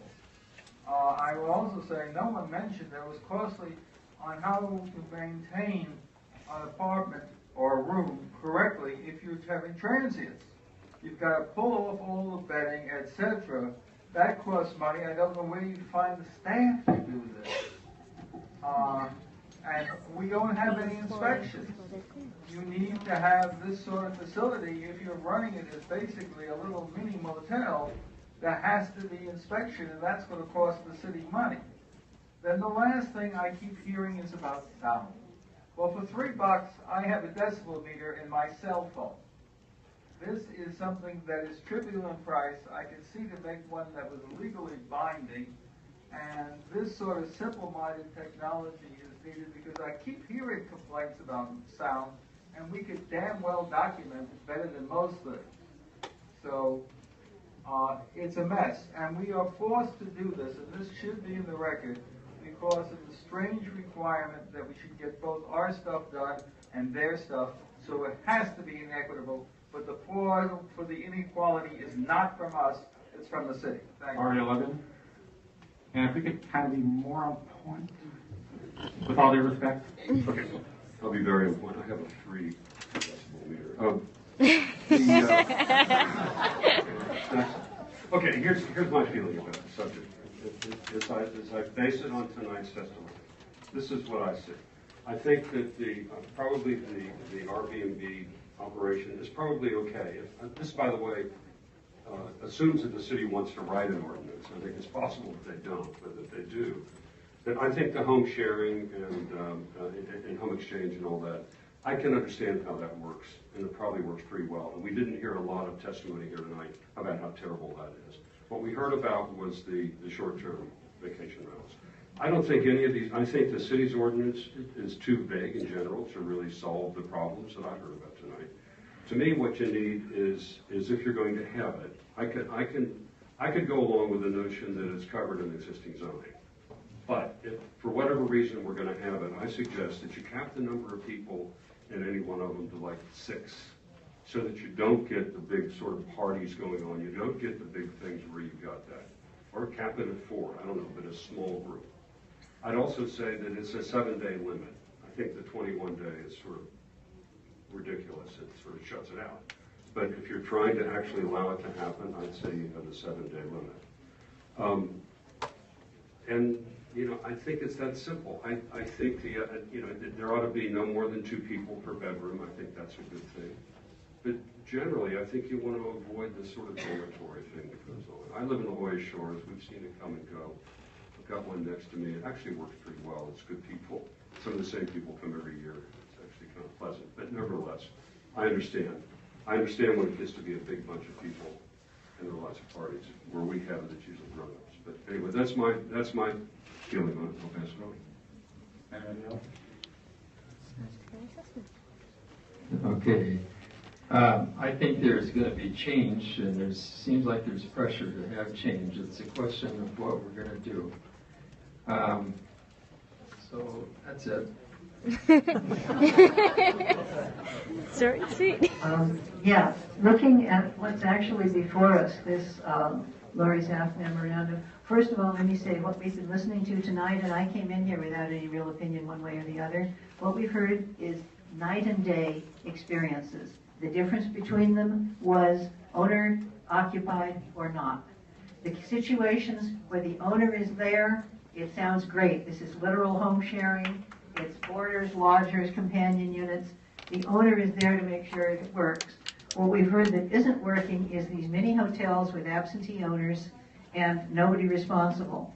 I will also say no one mentioned that it was costly on how to maintain an apartment or a room correctly if you're having transients. You've got to pull off all the bedding, etc. That costs money. I don't know where you find the staff to do this. And we don't have any inspections. You need to have this sort of facility. If you're running it as basically a little mini motel, there has to be inspection, and that's going to cost the city money. Then the last thing I keep hearing is about sound. Well, for $3, I have a decibel meter in my cell phone. This is something that is trivial in price. I can see to make one that was legally binding, and this sort of simple-minded technology is needed because I keep hearing complaints about sound, and we could damn well document it better than most things. So It's a mess, and we are forced to do this, and this should be in the record, because of the strange requirement that we should get both our stuff done and their stuff, so it has to be inequitable, but the cause for the inequality is not from us, it's from the city. Thank you. R11. And if we could kind of be more on point, with all due respect. Okay. I'll be very on point. I have a 3 decibel meter. Okay, here's my feeling about the subject. As I base it on tonight's testimony, this is what I see. I think that probably the Airbnb operation is probably okay. This, by the way, assumes that the city wants to write an ordinance. I think it's possible that they don't, but that they do. But I think the home sharing and home exchange and all that, I can understand how that works, and it probably works pretty well. And we didn't hear a lot of testimony here tonight about how terrible that is. What we heard about was the short-term vacation rentals. I don't think any of these, I think the city's ordinance is too vague in general to really solve the problems that I heard about tonight. To me, what you need is if you're going to have it, I could go along with the notion that it's covered in existing zoning. But if for whatever reason we're going to have it, I suggest that you cap the number of people in any one of them to like 6, so that you don't get the big sort of parties going on. You don't get the big things where you've got that. Or cap it at 4, I don't know, but a small group. I'd also say that it's a 7-day limit. I think the 21-day is sort of ridiculous. It sort of shuts it out. But if you're trying to actually allow it to happen, I'd say you have a 7-day limit. And I think it's that simple. I think there ought to be no more than 2 people per bedroom. I think that's a good thing. But generally, I think you want to avoid this sort of dormitory thing that goes on. I live in the Hoya Shores. We've seen it come and go. I've got one next to me. It actually works pretty well. It's good people. Some of the same people come every year. It's actually kind of pleasant. But nevertheless, I understand. I understand when it gets to be a big bunch of people and there are lots of parties. Where we have it, it's usually grown-ups. But anyway, that's my feeling on it. I'll pass it on. Anybody else? Okay. I think there's going to be change, and there seems like there's pressure to have change. It's a question of what we're going to do. So that's it. Sorry, sweet. Yeah, looking at what's actually before us, this Lori Saff memorandum. First of all, let me say what we've been listening to tonight, and I came in here without any real opinion one way or the other. What we've heard is night and day experiences. The difference between them was owner occupied or not. The situations where the owner is there, it sounds great. This is literal home sharing. It's boarders, lodgers, companion units. The owner is there to make sure it works. What we've heard that isn't working is these mini hotels with absentee owners and nobody responsible.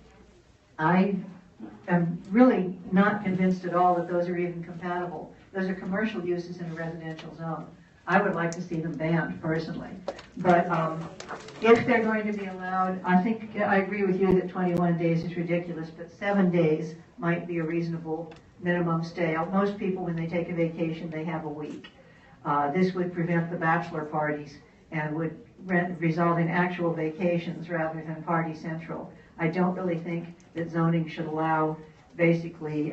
I am really not convinced at all that those are even compatible. Those are commercial uses in a residential zone. I would like to see them banned personally. But if they're going to be allowed, I agree with you that 21 days is ridiculous, but 7 days might be a reasonable minimum stay. Most people, when they take a vacation, they have a week. This would prevent the bachelor parties and would result in actual vacations rather than party central. I don't really think that zoning should allow basically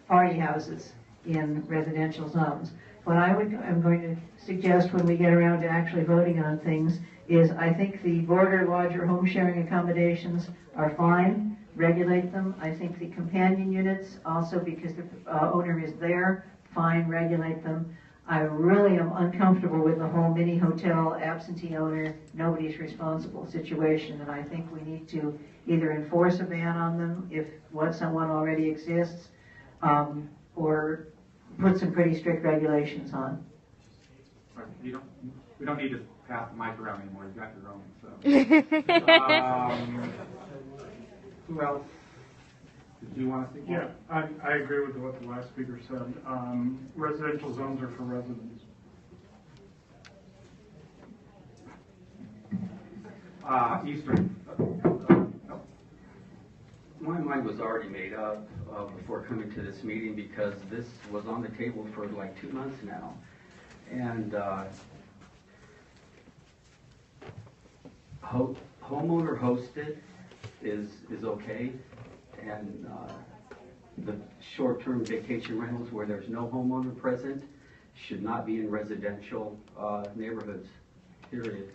party houses in residential zones. What I'm going to suggest when we get around to actually voting on things is I think the boarder, lodger, home sharing accommodations are fine. Regulate them. I think the companion units also, because the owner is there, fine, regulate them. I really am uncomfortable with the whole mini hotel, absentee owner, nobody's responsible situation, and I think we need to either enforce a ban on them if someone already exists, or put some pretty strict regulations on. We don't need to pass the mic around anymore. You've got your own. So. Who else? Did you want to speak? Yeah, I agree with what the last speaker said. Residential zones are for residents. Eastern. My mind was already made up before coming to this meeting because this was on the table for like 2 months now. And homeowner hosted is okay, and the short-term vacation rentals where there's no homeowner present should not be in residential neighborhoods, period.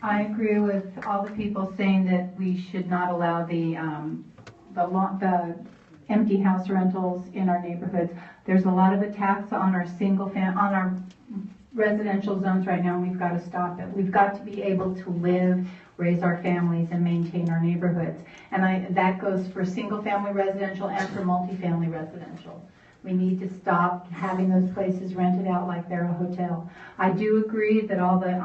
I agree with all the people saying that we should not allow the empty house rentals in our neighborhoods. There's a lot of attacks on our on our residential zones right now, and we've got to stop it. We've got to be able to live, raise our families, and maintain our neighborhoods. And that goes for single-family residential and for multifamily residential. We need to stop having those places rented out like they're a hotel. I do agree that all the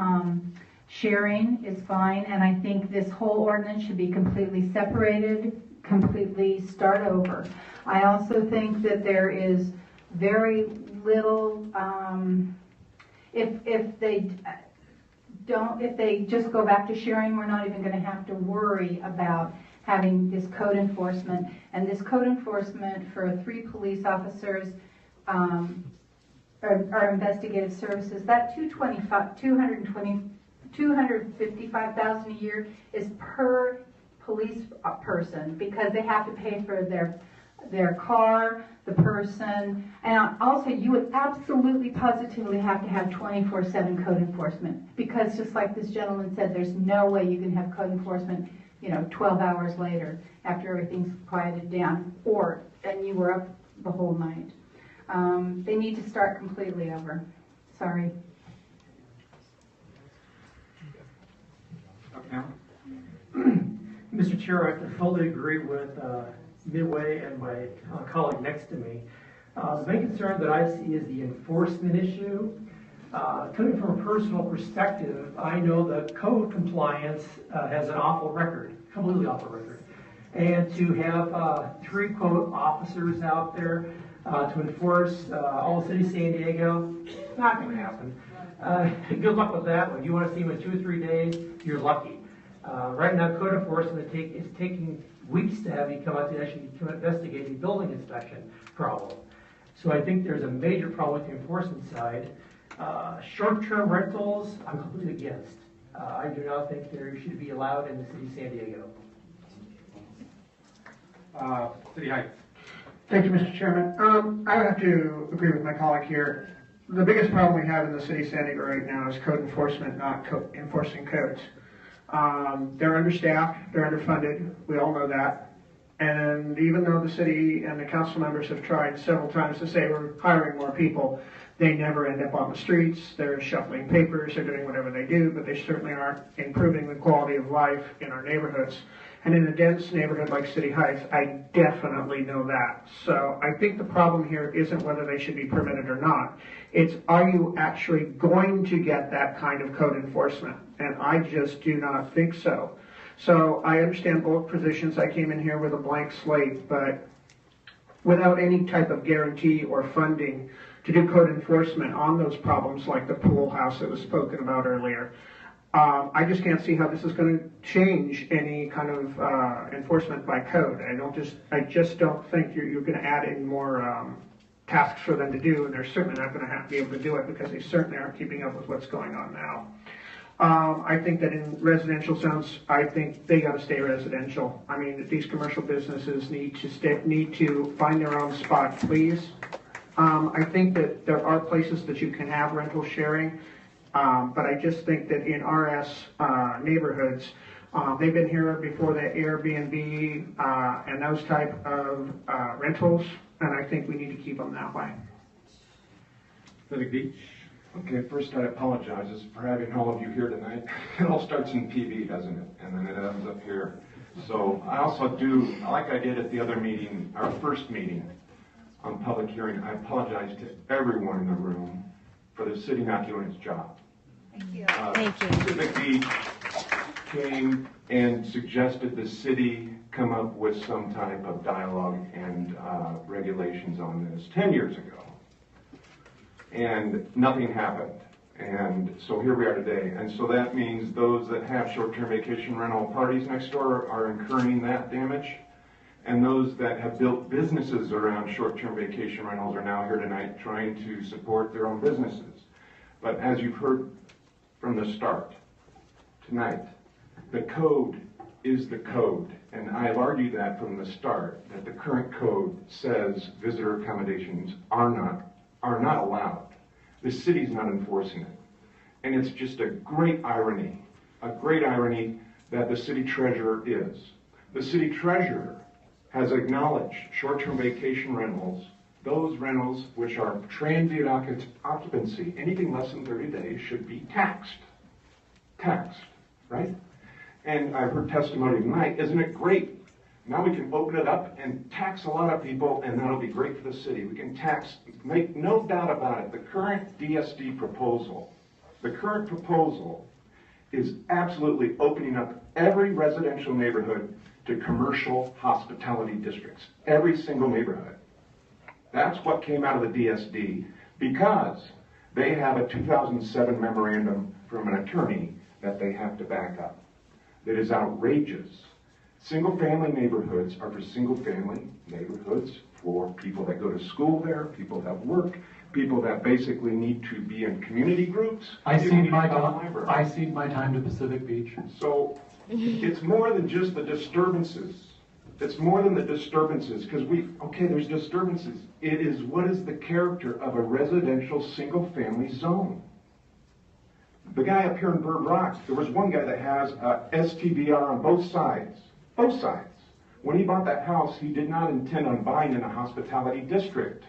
sharing is fine, and I think this whole ordinance should be completely separated, completely start over. I also think that there is very little, if they just go back to sharing, we're not even going to have to worry about having this code enforcement. And this code enforcement for 3 police officers or investigative services, that $255,000 a year is per police person, because they have to pay for their car, the person, and also you would absolutely positively have to have 24/7 code enforcement, because just like this gentleman said, there's no way you can have code enforcement 12 hours later after everything's quieted down, and you were up the whole night. They need to start completely over. Sorry. Mr. Chair, I fully agree with Midway and my colleague next to me. The main concern that I see is the enforcement issue. Coming from a personal perspective, I know that code compliance has an awful record, completely awful record. And to have 3 quote officers out there to enforce all the city of San Diego, not going to happen. Good luck with that one. You want to see them in 2 or 3 days, you're lucky. Right now, code enforcement is taking weeks to have you come out to actually investigate a building inspection problem. So I think there's a major problem with the enforcement side. Short-term rentals, I'm completely against. I do not think they should be allowed in the city of San Diego. City Heights. Thank you, Mr. Chairman. I would have to agree with my colleague here. The biggest problem we have in the city of San Diego right now is code enforcement, not enforcing codes. They're understaffed, they're underfunded, we all know that. And even though the city and the council members have tried several times to say we're hiring more people, they never end up on the streets. They're shuffling papers, they're doing whatever they do, but they certainly aren't improving the quality of life in our neighborhoods. And in a dense neighborhood like City Heights, I definitely know that. So I think the problem here isn't whether they should be permitted or not. It's, are you actually going to get that kind of code enforcement? And I just do not think so. So I understand both positions. I came in here with a blank slate, but without any type of guarantee or funding to do code enforcement on those problems like the pool house that was spoken about earlier, I just can't see how this is going to change any kind of enforcement by code. I just don't think you're going to add any more tasks for them to do, and they're certainly not going to be able to do it because they certainly aren't keeping up with what's going on now. I think that in residential zones, I think they got to stay residential. I mean, these commercial businesses need to find their own spot, please. I think that there are places that you can have rental sharing. But I just think that in RS neighborhoods, they've been here before the Airbnb and those type of rentals, and I think we need to keep them that way. Pacific Beach. Okay, first I apologize for having all of you here tonight. It all starts in PV, doesn't it? And then it ends up here. So I also do, like I did at the other meeting, our first meeting on public hearing, I apologize to everyone in the room for the city not doing its job. Thank you. Thank you. Pacific Beach came and suggested the city come up with some type of dialogue and regulations on this 10 years ago. And nothing happened. And so here we are today. And so that means those that have short-term vacation rental parties next door are incurring that damage. And those that have built businesses around short-term vacation rentals are now here tonight trying to support their own businesses. But as you've heard from the start tonight. The code is the code, and I have argued that from the start, that the current code says visitor accommodations are not allowed. The city's not enforcing it. And it's just a great irony that the city treasurer is. The city treasurer has acknowledged short-term vacation rentals, those rentals which are transient occupancy, anything less than 30 days should be taxed. Taxed, right? And I've heard testimony tonight, isn't it great? Now we can open it up and tax a lot of people, and that'll be great for the city. We can tax, make no doubt about it, the current DSD proposal, is absolutely opening up every residential neighborhood to commercial hospitality districts. Every single neighborhood. That's what came out of the DSD, because they have a 2007 memorandum from an attorney that they have to back up. That is outrageous. Single-family neighborhoods are for single-family neighborhoods for people that go to school there, people that work, people that basically need to be in community groups. I cede my time to Pacific Beach. So it's more than just the disturbances. It's more than the disturbances, because there's disturbances. It is what is the character of a residential single-family zone. The guy up here in Bird Rock, there was one guy that has STBR on both sides. Both sides. When he bought that house, he did not intend on buying in a hospitality district.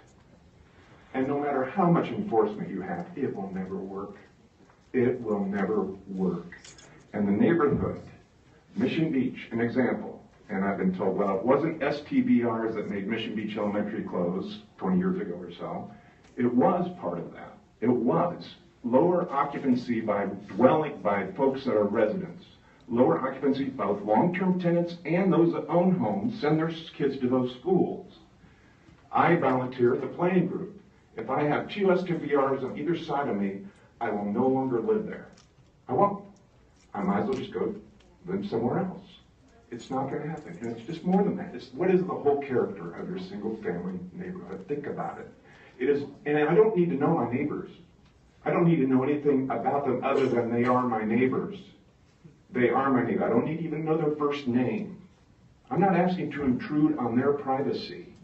And no matter how much enforcement you have, it will never work. It will never work. And the neighborhood, Mission Beach, an example, and I've been told, well, it wasn't STBRs that made Mission Beach Elementary close 20 years ago or so. It was part of that. It was. Lower occupancy by folks that are residents. Lower occupancy by both long-term tenants and those that own homes send their kids to those schools. I volunteer at the planning group. If I have 2 STBRs on either side of me, I will no longer live there. I won't. I might as well just go live somewhere else. It's not going to happen. And it's just more than that. It's what is the whole character of your single-family neighborhood? Think about it. It is, and I don't need to know my neighbors. I don't need to know anything about them other than they are my neighbors. They are my neighbor. I don't need to even know their first name. I'm not asking to intrude on their privacy.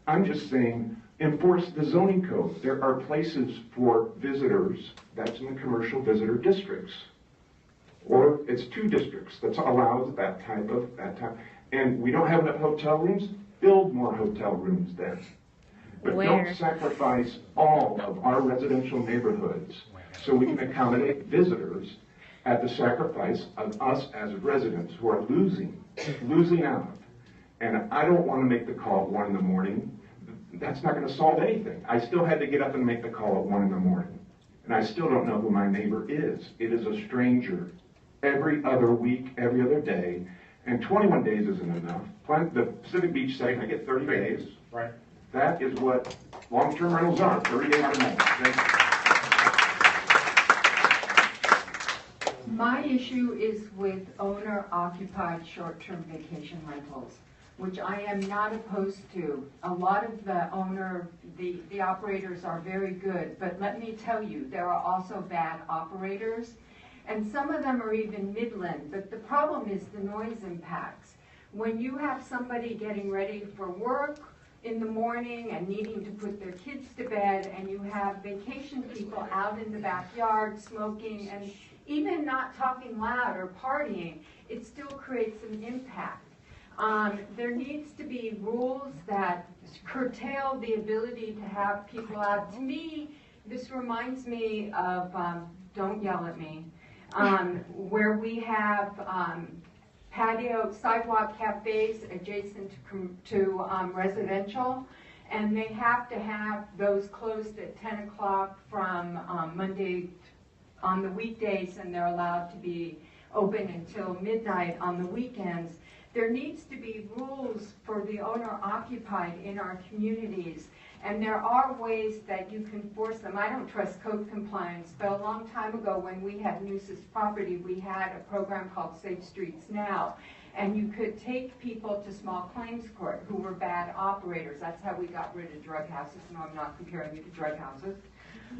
I'm just saying, enforce the zoning code. There are places for visitors, that's in the commercial visitor districts. Or it's 2 districts that allows that type. And we don't have enough hotel rooms, build more hotel rooms then. But don't sacrifice all of our residential neighborhoods so we can accommodate visitors at the sacrifice of us as residents who are losing out. And I don't want to make the call at 1 in the morning. That's not going to solve anything. I still had to get up and make the call at 1 in the morning. And I still don't know who my neighbor is. It is a stranger. Every other week, every other day. And 21 days isn't enough. The Pacific Beach saying I get 30 days. Right. That is what long-term rentals are, 30 days or more. Thank you. My issue is with owner-occupied short-term vacation rentals, which I am not opposed to. A lot of the operators are very good, but let me tell you, there are also bad operators, and some of them are even Midland, but the problem is the noise impacts. When you have somebody getting ready for work in the morning and needing to put their kids to bed, and you have vacation people out in the backyard smoking and even not talking loud or partying, it still creates an impact. There needs to be rules that curtail the ability to have people out. To me, this reminds me of, don't yell at me, where we have patio sidewalk cafes adjacent to residential, and they have to have those closed at 10 o'clock from Monday on the weekdays, and they're allowed to be open until midnight on the weekends. There needs to be rules for the owner-occupied in our communities, and there are ways that you can force them. I don't trust code compliance, but a long time ago when we had nuisance property, we had a program called Safe Streets Now, and you could take people to small claims court who were bad operators. That's how we got rid of drug houses. No, I'm not comparing you to drug houses.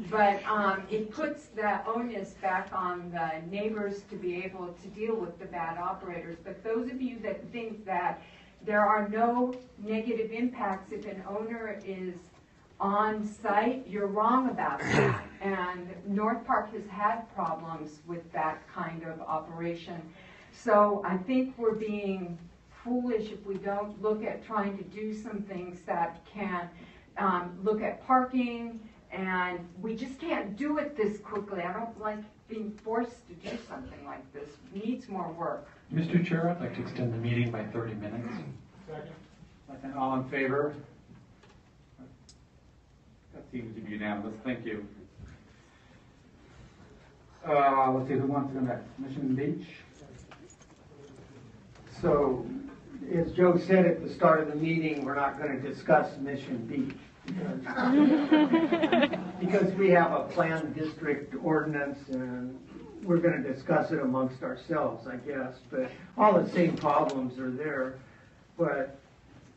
But it puts the onus back on the neighbors to be able to deal with the bad operators. But those of you that think that there are no negative impacts if an owner is on site, you're wrong about that. And North Park has had problems with that kind of operation. So I think we're being foolish if we don't look at trying to do some things that can look at parking, and we just can't do it this quickly. I don't like being forced to do something like this. It needs more work. Mr. Chair, I'd like to extend the meeting by 30 minutes. Second, all in favor? That seems to be unanimous. Thank you. Let's see, who wants to go next? Mission Beach? So, as Joe said at the start of the meeting, we're not going to discuss Mission Beach. Because we have a planned district ordinance and we're going to discuss it amongst ourselves, I guess. But all the same problems are there. But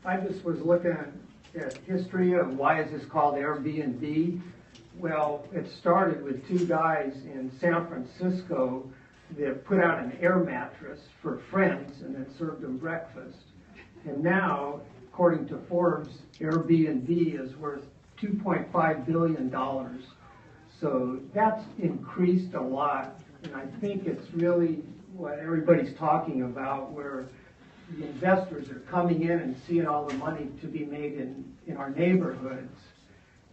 I just was looking at history of why is this called Airbnb. Well, it started with two guys in San Francisco that put out an air mattress for friends and then served them breakfast. And now, according to Forbes, Airbnb is worth $2.5 billion. So that's increased a lot. And I think it's really what everybody's talking about, where the investors are coming in and seeing all the money to be made in our neighborhoods.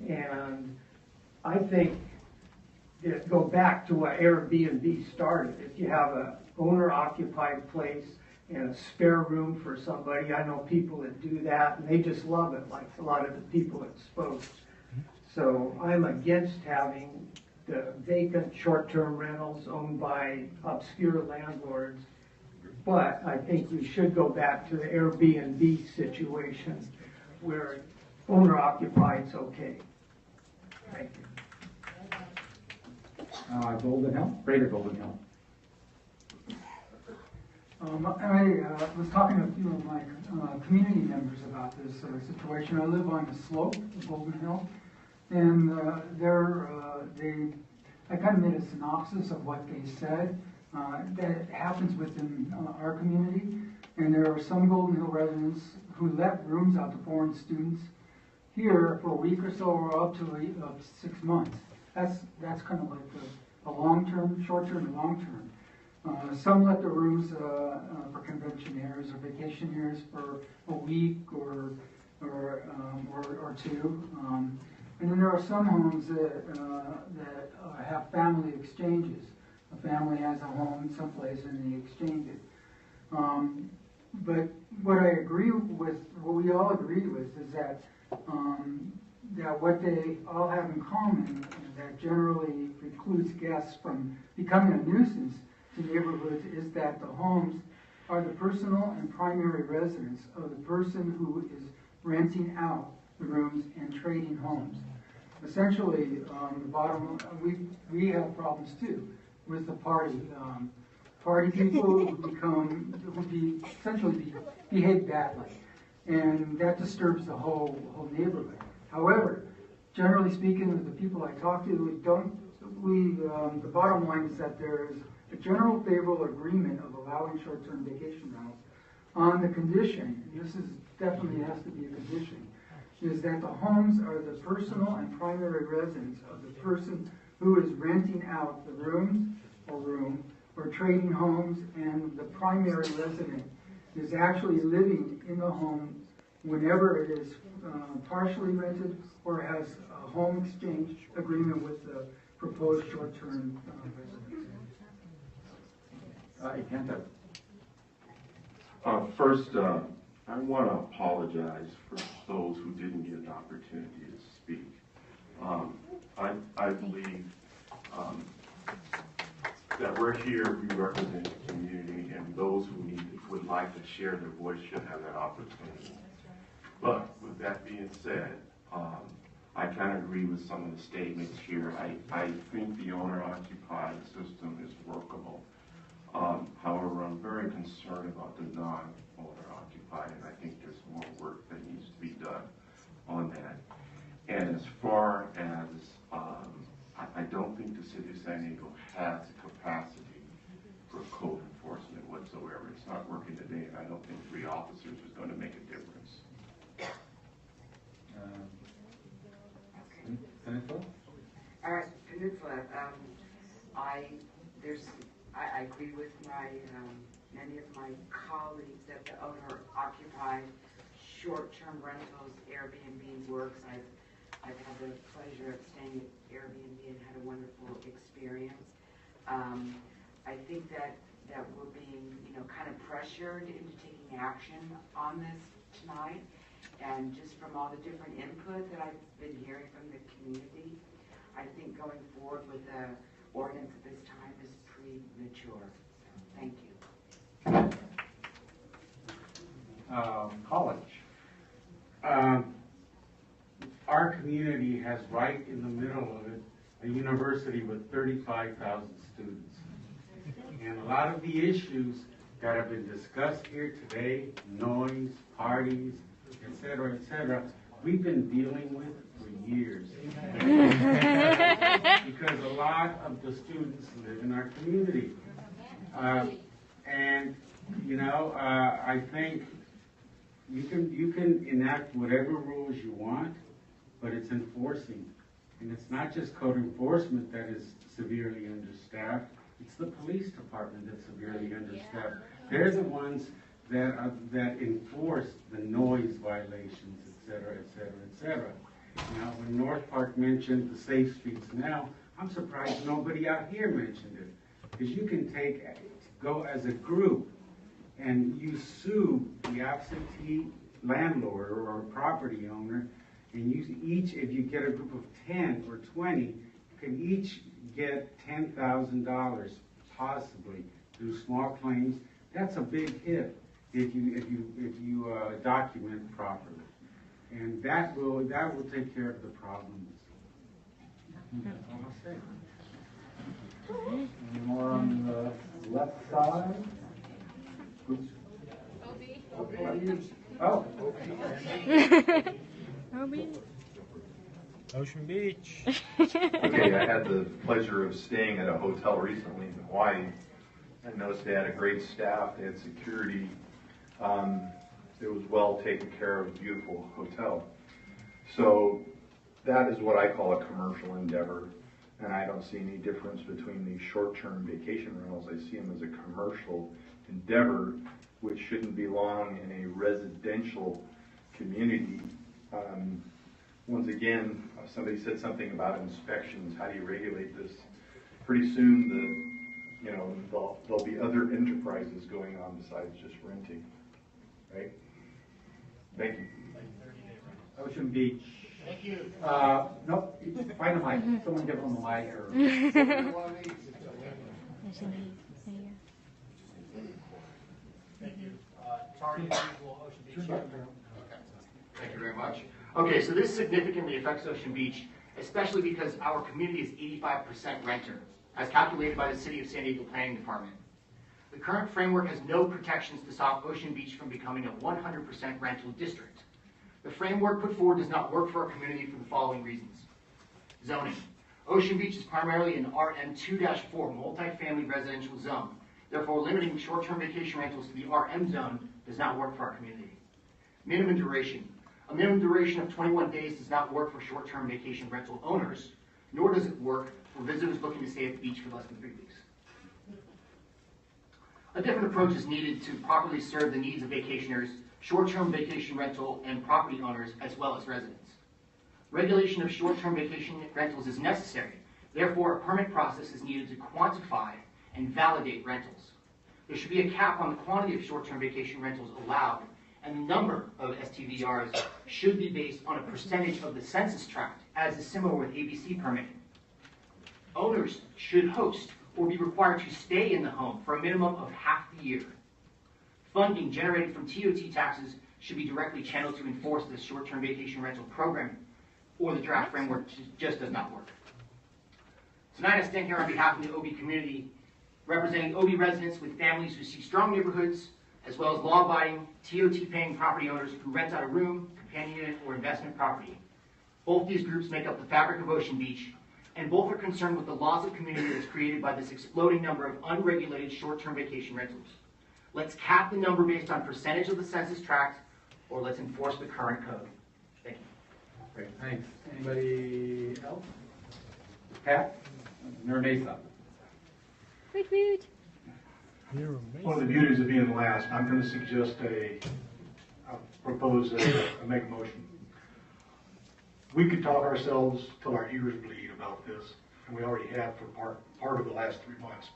And I think that go back to what Airbnb started. If you have an owner-occupied place and a spare room for somebody, I know people that do that, and they just love it, like a lot of the people that spoke. So I'm against having the vacant short-term rentals owned by obscure landlords, but I think we should go back to the Airbnb situation where owner-occupied is okay. Thank you. Golden Hill, Greater Golden Hill. I was talking to a few of my community members about this situation. I live on the slope of Golden Hill, and I kind of made a synopsis of what they said that happens within our community. And there are some Golden Hill residents who let rooms out to foreign students here for a week or so, or up to 6 months. That's kind of like a long-term, short-term, and long-term. Some let the rooms for conventionaires or vacationaires for a week or two. And then there are some homes that have family exchanges. A family has a home someplace and they exchange it. But what we all agree with is that what they all have in common that generally precludes guests from becoming a nuisance to neighborhoods is that the homes are the personal and primary residence of the person who is renting out the rooms and trading homes. Essentially, the bottom we have problems too with the party people who essentially behave badly, and that disturbs the whole neighborhood. However, generally speaking, with the people I talk to, the bottom line is that there is a general favorable agreement of allowing short-term vacation rentals on the condition, and this is definitely has to be a condition, is that the homes are the personal and primary residence of the person who is renting out the rooms or trading homes, and the primary resident is actually living in the home whenever it is partially rented or has a home exchange agreement with the proposed short-term residents. First, I want to apologize for those who didn't get an opportunity to speak. I believe that we're here, we represent the community, and those who would like to share their voice should have that opportunity. But with that being said, I kind of agree with some of the statements here. I think the owner-occupied system is workable. However, I'm very concerned about the non-owner-occupied, and I think there's more work that needs to be done on that. And as far as San Diego has the capacity for code enforcement whatsoever. It's not working today, and I don't think 3 officers is going to make a difference. Peninsula? All right, Peninsula. I agree with many of my colleagues that the owner-occupied short-term rentals Airbnb works. I've had the pleasure of staying at Airbnb and had a wonderful experience. I think that we're being, kind of pressured into taking action on this tonight. And just from all the different input that I've been hearing from the community, I think going forward with the ordinance at this time is premature. So, thank you. College. Our community has right in the middle of it a university with 35,000 students. And a lot of the issues that have been discussed here today, noise, parties, etc., we've been dealing with for years. Because a lot of the students live in our community. I think you can enact whatever rules you want, but it's enforcing. And it's not just code enforcement that is severely understaffed, it's the police department that's severely understaffed. They're the ones that enforce the noise violations, etc. Now, when North Park mentioned the safe streets now, I'm surprised nobody out here mentioned it. Because you can go as a group and you sue the absentee landlord or property owner, and you each, if you get a group of 10 or 20, you can each get $10,000 possibly through small claims. That's a big hit if you document properly, and that will take care of the problems. That's all I'll say. Any more on the left side? Oops. Oh. Ocean Beach. Okay, I had the pleasure of staying at a hotel recently in Hawaii. I noticed they had a great staff, they had security. It was well taken care of, beautiful hotel. So that is what I call a commercial endeavor, and I don't see any difference between these short-term vacation rentals. I see them as a commercial endeavor, which shouldn't belong in a residential community. Once again, somebody said something about inspections. How do you regulate this? Pretty soon, there'll be other enterprises going on besides just renting, right? Thank you. Ocean Beach. Thank you. Nope. Find a mic. Someone give them a mic or. Thank you. Target usual Ocean Beach. Sure. Okay. Thank you very much. Okay, so this significantly affects Ocean Beach, especially because our community is 85% renter, as calculated by the City of San Diego Planning Department. The current framework has no protections to stop Ocean Beach from becoming a 100% rental district. The framework put forward does not work for our community for the following reasons. Zoning. Ocean Beach is primarily an RM2-4 multifamily residential zone. Therefore, limiting short-term vacation rentals to the RM zone does not work for our community. Minimum duration. A minimum duration of 21 days does not work for short-term vacation rental owners, nor does it work for visitors looking to stay at the beach for less than 3 weeks. A different approach is needed to properly serve the needs of vacationers, short-term vacation rental and property owners, as well as residents. Regulation of short-term vacation rentals is necessary. Therefore, a permit process is needed to quantify and validate rentals. There should be a cap on the quantity of short-term vacation rentals allowed, and the number of STVRs should be based on a percentage of the census tract, as is similar with ABC permitting. Owners should host or be required to stay in the home for a minimum of half the year. Funding generated from TOT taxes should be directly channeled to enforce the short-term vacation rental program, or the draft framework just does not work. Tonight I stand here on behalf of the OB community, representing OB residents with families who seek strong neighborhoods, as well as law-abiding, TOT-paying property owners who rent out a room, companion unit, or investment property. Both these groups make up the fabric of Ocean Beach, and both are concerned with the loss of community that's created by this exploding number of unregulated short-term vacation rentals. Let's cap the number based on percentage of the census tract, or let's enforce the current code. Thank you. Great, thanks. Anybody else? Pat? Mayor Mesa? Woot woot. One of the beauties of being last, I'm going to suggest propose a make a motion. We could talk ourselves till our ears bleed about this, and we already have for part of the last 3 months.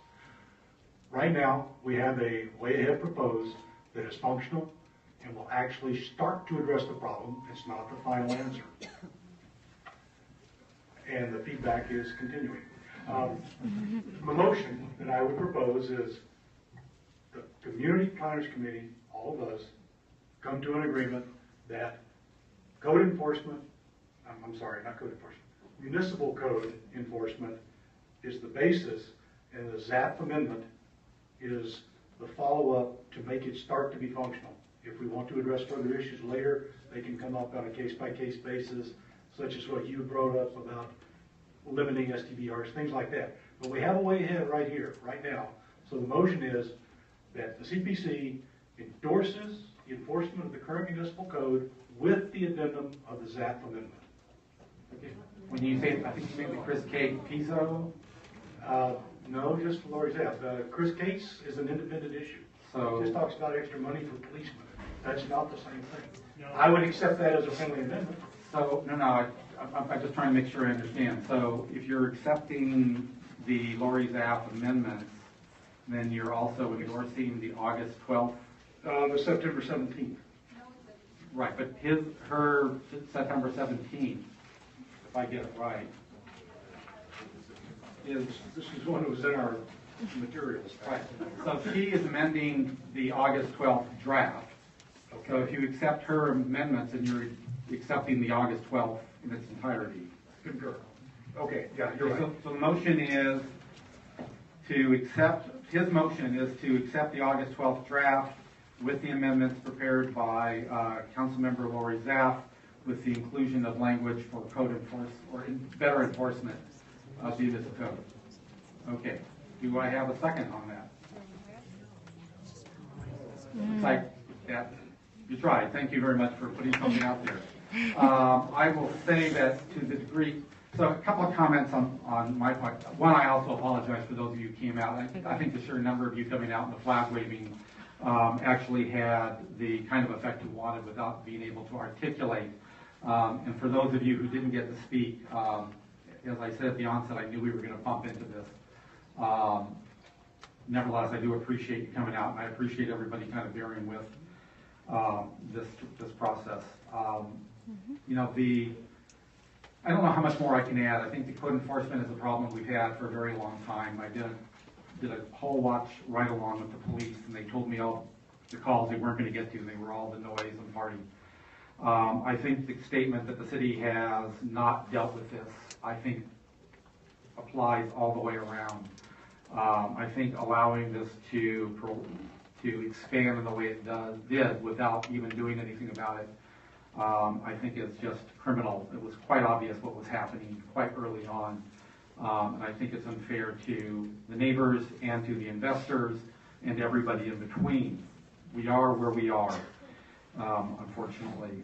Right now, we have a way ahead proposed that is functional and will actually start to address the problem. It's not the final answer. And the feedback is continuing. The motion that I would propose is the Community Planners Committee, all of us, come to an agreement that code enforcement, I'm sorry, not code enforcement, municipal code enforcement is the basis, and the ZAP amendment is the follow-up to make it start to be functional. If we want to address further issues later, they can come up on a case-by-case basis, such as what you brought up about limiting STVRs, things like that. But we have a way ahead right here, right now. So the motion is that the CPC endorses the enforcement of the current municipal code with the addendum of the ZAP amendment. Okay. When you say, I think you mean the Chris K. Pizzo? No, just Lori Zapp. Chris Case is an independent issue. So it just talks about extra money for policemen. That's not the same thing. No. I would accept that as a friendly amendment. So, I'm just trying to make sure I understand. So if you're accepting the Lori Zapp amendments, then you're also endorsing the August 12th? The September 17th. Right, but her September 17th, if I get it right, this is one that was in our materials. Right. So she is amending the August 12th draft. Okay. So if you accept her amendments, then you're accepting the August 12th in its entirety. Concur. Okay, yeah, you're right. So the motion is to accept, his motion is to accept the August 12th draft with the amendments prepared by Councilmember Lori Zapp, with the inclusion of language for code enforcement or better enforcement of the municipal code. Okay. Do I have a second on that? It's like, yeah, you tried. Thank you very much for putting something out there. I will say that to the degree, so a couple of comments on my part. One, I also apologize for those of you who came out. I think the sheer number of you coming out and the flag waving actually had the kind of effect we wanted without being able to articulate. And for those of you who didn't get to speak, as I said at the onset, I knew we were going to bump into this. Nevertheless, I do appreciate you coming out, and I appreciate everybody kind of bearing with this process. You know, I don't know how much more I can add. I think the code enforcement is a problem we've had for a very long time. I did a whole watch right along with the police, and they told me all the calls they weren't going to get to, and they were all the noise and party. I think the statement that the city has not dealt with this, I think applies all the way around. I think allowing this to expand in the way it did without even doing anything about it, I think is just criminal. It was quite obvious what was happening quite early on. And I think it's unfair to the neighbors and to the investors and everybody in between. We are where we are, unfortunately.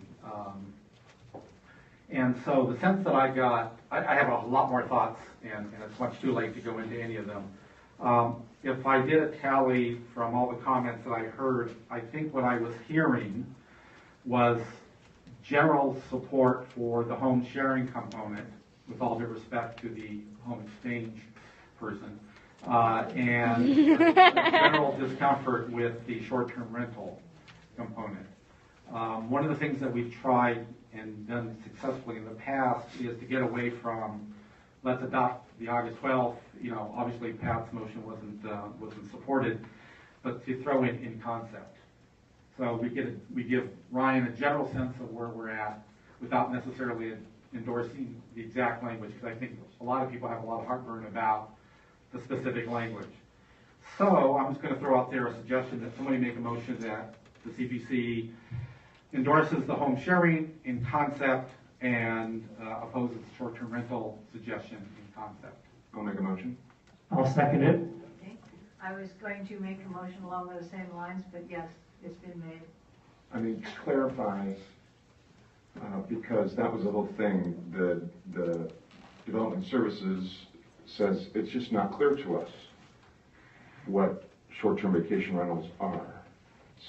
And so the sense that I got, I have a lot more thoughts, and it's much too late to go into any of them. If I did a tally from all the comments that I heard, I think what I was hearing was general support for the home sharing component, with all due respect to the home exchange person, and general discomfort with the short-term rental component. One of the things that we've tried and done successfully in the past is to get away from, let's adopt the August 12th, you know, obviously Pat's motion wasn't supported, but to throw in concept. So we give Ryan a general sense of where we're at without necessarily endorsing the exact language, because I think a lot of people have a lot of heartburn about the specific language. So I'm just going to throw out there a suggestion that somebody make a motion that the CPC endorses the home sharing in concept and opposes the short-term rental suggestion in concept. I'll make a motion. I'll second it. Okay. I was going to make a motion along those same lines, but yes, it's been made. I mean, clarify, because that was the whole thing. The Development Services says it's just not clear to us what short-term vacation rentals are.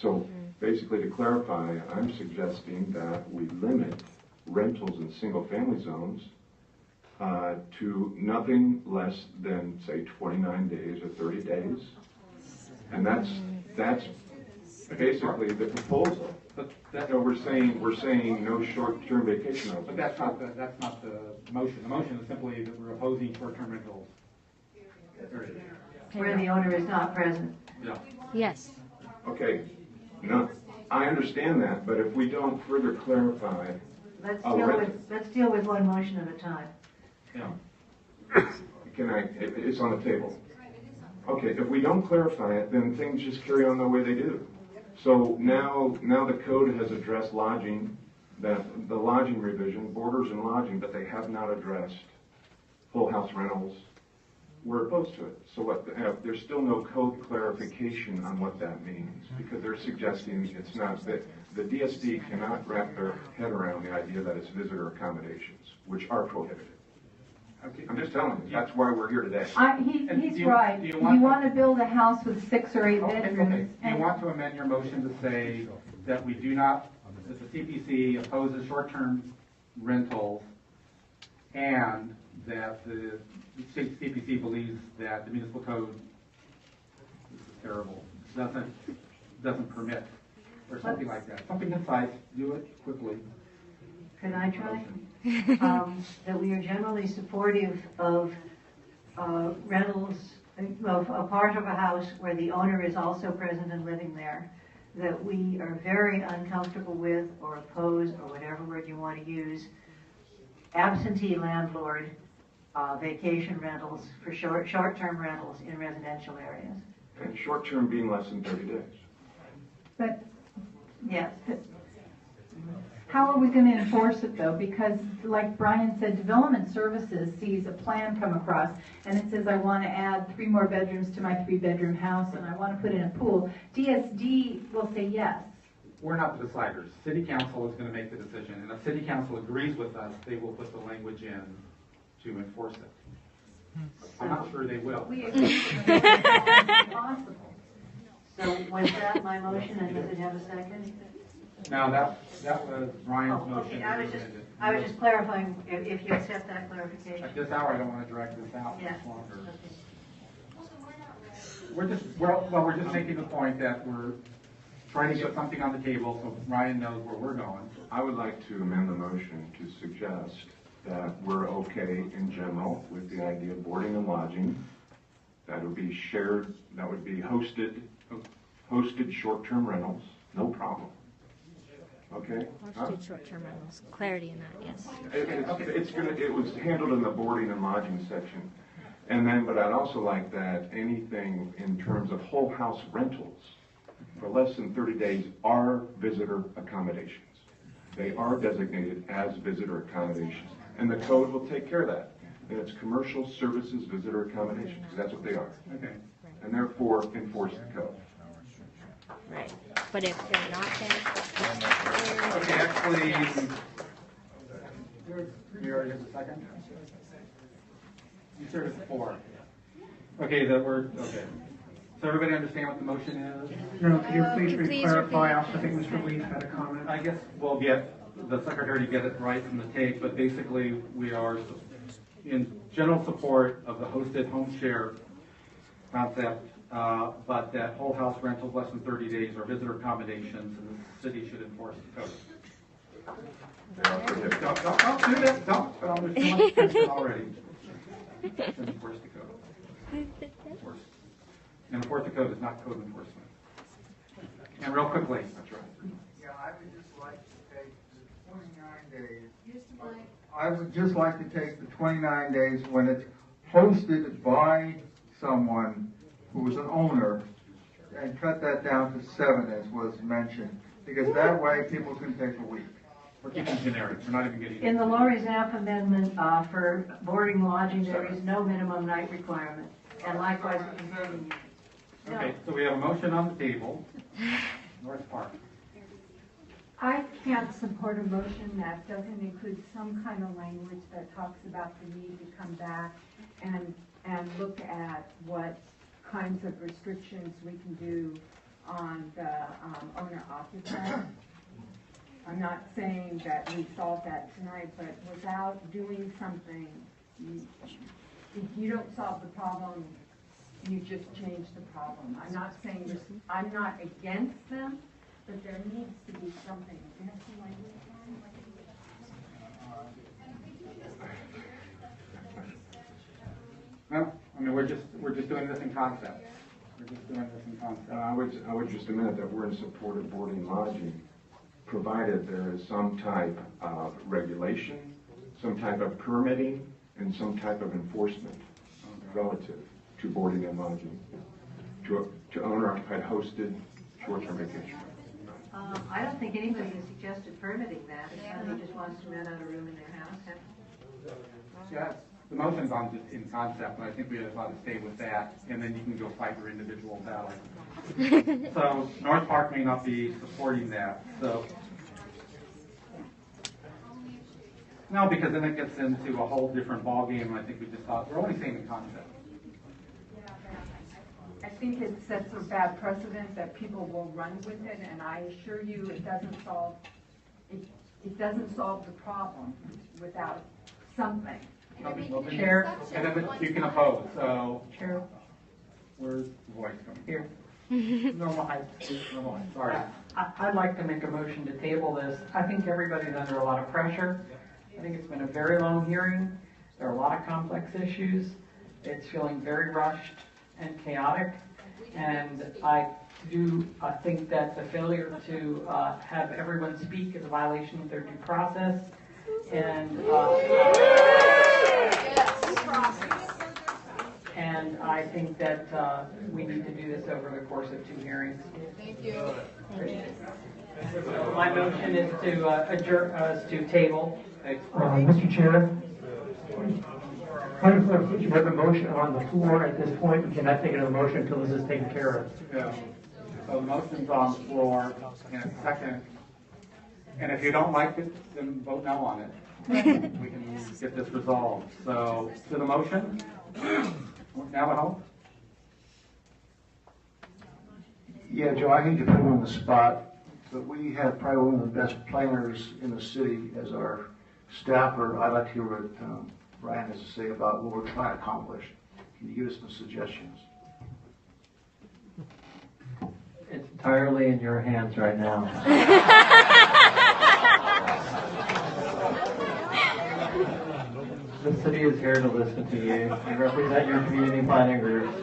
So basically, to clarify, I'm suggesting that we limit rentals in single-family zones to nothing less than, say, 29 days or 30 days. And that's basically the proposal. So we're saying no short-term vacation rentals. But that's not the motion. The motion is simply that we're opposing short-term rentals. Where the owner is not present. Yeah. Yes. Okay. No, I understand that, but if we don't further clarify, Let's deal with one motion at a time. Yeah. It's on the table. Okay, if we don't clarify it, then things just carry on the way they do. So now the code has addressed lodging, the lodging revision, borders and lodging, but they have not addressed full house rentals. We're opposed to it. So there's still no code clarification on what that means, because they're suggesting it's not, that the DSD cannot wrap their head around the idea that it's visitor accommodations, which are prohibited. Okay. I'm just telling you, that's why we're here today. He's right. You want to build a house with 6 or 8 bedrooms. Okay. Do you want to amend your motion to say that we do not, that the CPC opposes short-term rentals, and that the CPC believes that the municipal code, this is terrible, doesn't permit, or something like that. Something concise, do it quickly. Can I try? That we are generally supportive of rentals, of a part of a house where the owner is also present and living there, that we are very uncomfortable with or oppose, or whatever word you want to use, absentee landlord vacation rentals for short-term rentals in residential areas. And short-term being less than 30 days. But yes. How are we going to enforce it though? Because like Brian said, Development Services sees a plan come across and it says I want to add 3 more bedrooms to my 3-bedroom house and I want to put in a pool. DSD will say yes. We're not the deciders. City Council is going to make the decision, and if City Council agrees with us, they will put the language in to enforce it. I'm not sure they will. We agree. Possible. So was that my motion, and does it have a second? No, that was Brian's motion. Okay. I was just clarifying if you accept that clarification. At this hour, I don't want to drag this out Yeah. much longer. Okay. We're just making the point that we're trying to get something on the table so Ryan knows where we're going. I would like to amend the motion to suggest that we're okay in general with the idea of boarding and lodging. That would be shared, that would be hosted short-term rentals, no problem. Okay? Hosted short-term rentals. Clarity in that, yes. It was handled in the boarding and lodging section. And then, but I'd also like that anything in terms of whole house rentals for less than 30 days are visitor accommodations. They are designated as visitor accommodations. And the code will take care of that. And it's commercial services visitor accommodations, because that's what they are. Okay. And therefore, enforce the code. Right. But if they're not, then... Okay, actually, you already have a second? You said it's 4. Okay, okay. So everybody understand what the motion is? No, could you please clarify? I also think Mr. Leaf had a comment. I guess we'll get the secretary to get it right from the tape, but basically we are in general support of the hosted home share concept, but that whole house rentals less than 30 days are visitor accommodations, and the city should enforce the code. Don't do this, don't. There's too much tension already. Should enforce the code. Enforce the code is not code enforcement. And real quickly. That's right. Yeah, I would just like to take the 29 days. I would just like to take the 29 days when it's hosted by someone who is an owner and cut that down to 7 as was mentioned. Because that way people can take a week. We're keeping generic, we're not even getting. In the Lori's Knapp amendment, for boarding lodging, there is no minimum night requirement, and likewise the converting unit. Okay, so we have a motion on the table. North Park. I can't support a motion that doesn't include some kind of language that talks about the need to come back and look at what kinds of restrictions we can do on the owner-occupied. I'm not saying that we solve that tonight, but without doing something, if you don't solve the problem, you just change the problem. I'm not saying I'm not against them, but there needs to be something. You have some language on it? No, I mean, we're just doing this in concept. We're just doing this in concept. I would just amend that we're in support of boarding and lodging, provided there is some type of regulation, some type of permitting, and some type of enforcement relative to boarding and lodging, to owner-occupied hosted short-term vacation. I don't think anybody has suggested permitting that, if somebody just wants to rent out a room in their house. Yes, the motion's on in concept, and I think we ought to stay with that, and then you can go fight your individual battle. So North Park may not be supporting that. So no, because then it gets into a whole different ballgame, and I think we just thought we're only saying the concept. I think it sets a bad precedent that people will run with it, and I assure you it doesn't solve the problem without something. Chair, and then you can oppose. So, Chair, where's the voice coming? Here. Normal height. Sorry. I'd like to make a motion to table this. I think everybody's under a lot of pressure. I think it's been a very long hearing. There are a lot of complex issues. It's feeling very rushed and chaotic. And I think that the failure to have everyone speak is a violation of their due process. And I think that we need to do this over the course of 2 hearings. Thank you. So my motion is to adjourn, to table. Mr. Chair, point of clarification, we have a motion on the floor at this point. We cannot take another motion until this is taken care of. Yeah. So the motion's on the floor, and a second. And if you don't like it, then vote no on it. We can get this resolved. So, to the motion, Navajo? Yeah, Joe, I hate to put you on the spot, but we have probably one of the best planners in the city as our staffer. I'd like to hear what Brian has to say about what we're trying to accomplish. Can you give us some suggestions? It's entirely in your hands right now. The city is here to listen to you. You represent your community planning groups.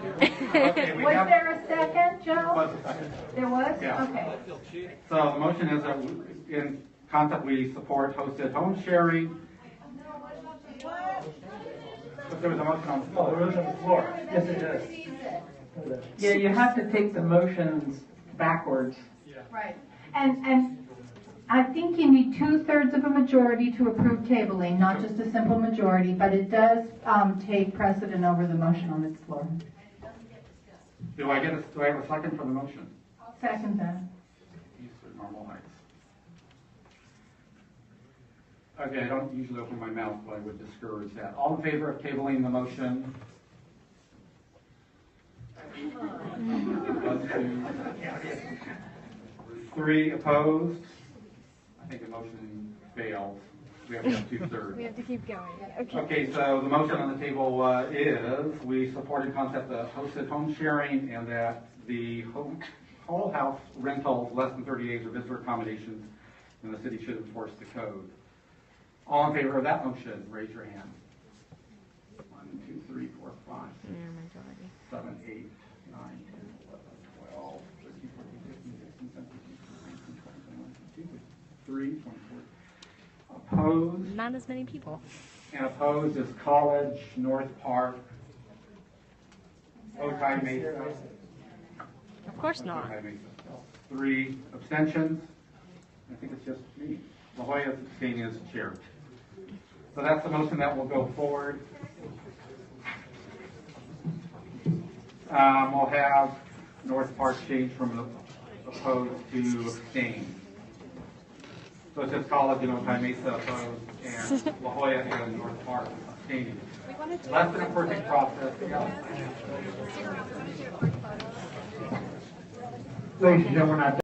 Okay, Was there a second, Joe? Was a second. There was? Yeah. Okay. So the motion is that in concept we support hosted home sharing. But there was a motion on the floor. There was on the floor. Yes, it is. Yeah, you have to take the motions backwards. Right. And I think you need 2/3 of a majority to approve tabling, not just a simple majority, but it does take precedent over the motion on its floor. Do I have a second for the motion? Second that. These are normal heights. Okay, I don't usually open my mouth, but I would discourage that. All in favor of tabling the motion? 1, 2, 3 opposed. I think the motion fails. We have to have 2/3. We have to keep going. Okay. Okay, so the motion on the table is we support in concept of hosted home sharing and that the whole house rentals less than 30 days or visitor accommodations, and the city should enforce the code. All in favor of that motion, raise your hand. 1, 2, 3, 4, 5, 6, 7, 8, 9, 10, 11, 12, 13, 14, 15, 16, 17, 18, 19, 20, 21, 22, 23, 24. Opposed? Not as many people. And opposed is College, North Park, Otay Mesa. Of course not. Otay Mesa. 3 abstentions. I think it's just me. La Jolla is abstaining as chair. So that's the motion that will go forward. We'll have North Park change from opposed to abstain. So let's just call it, High Mesa opposed and La Jolla and North Park abstaining. Less than a perfect process. Ladies and gentlemen,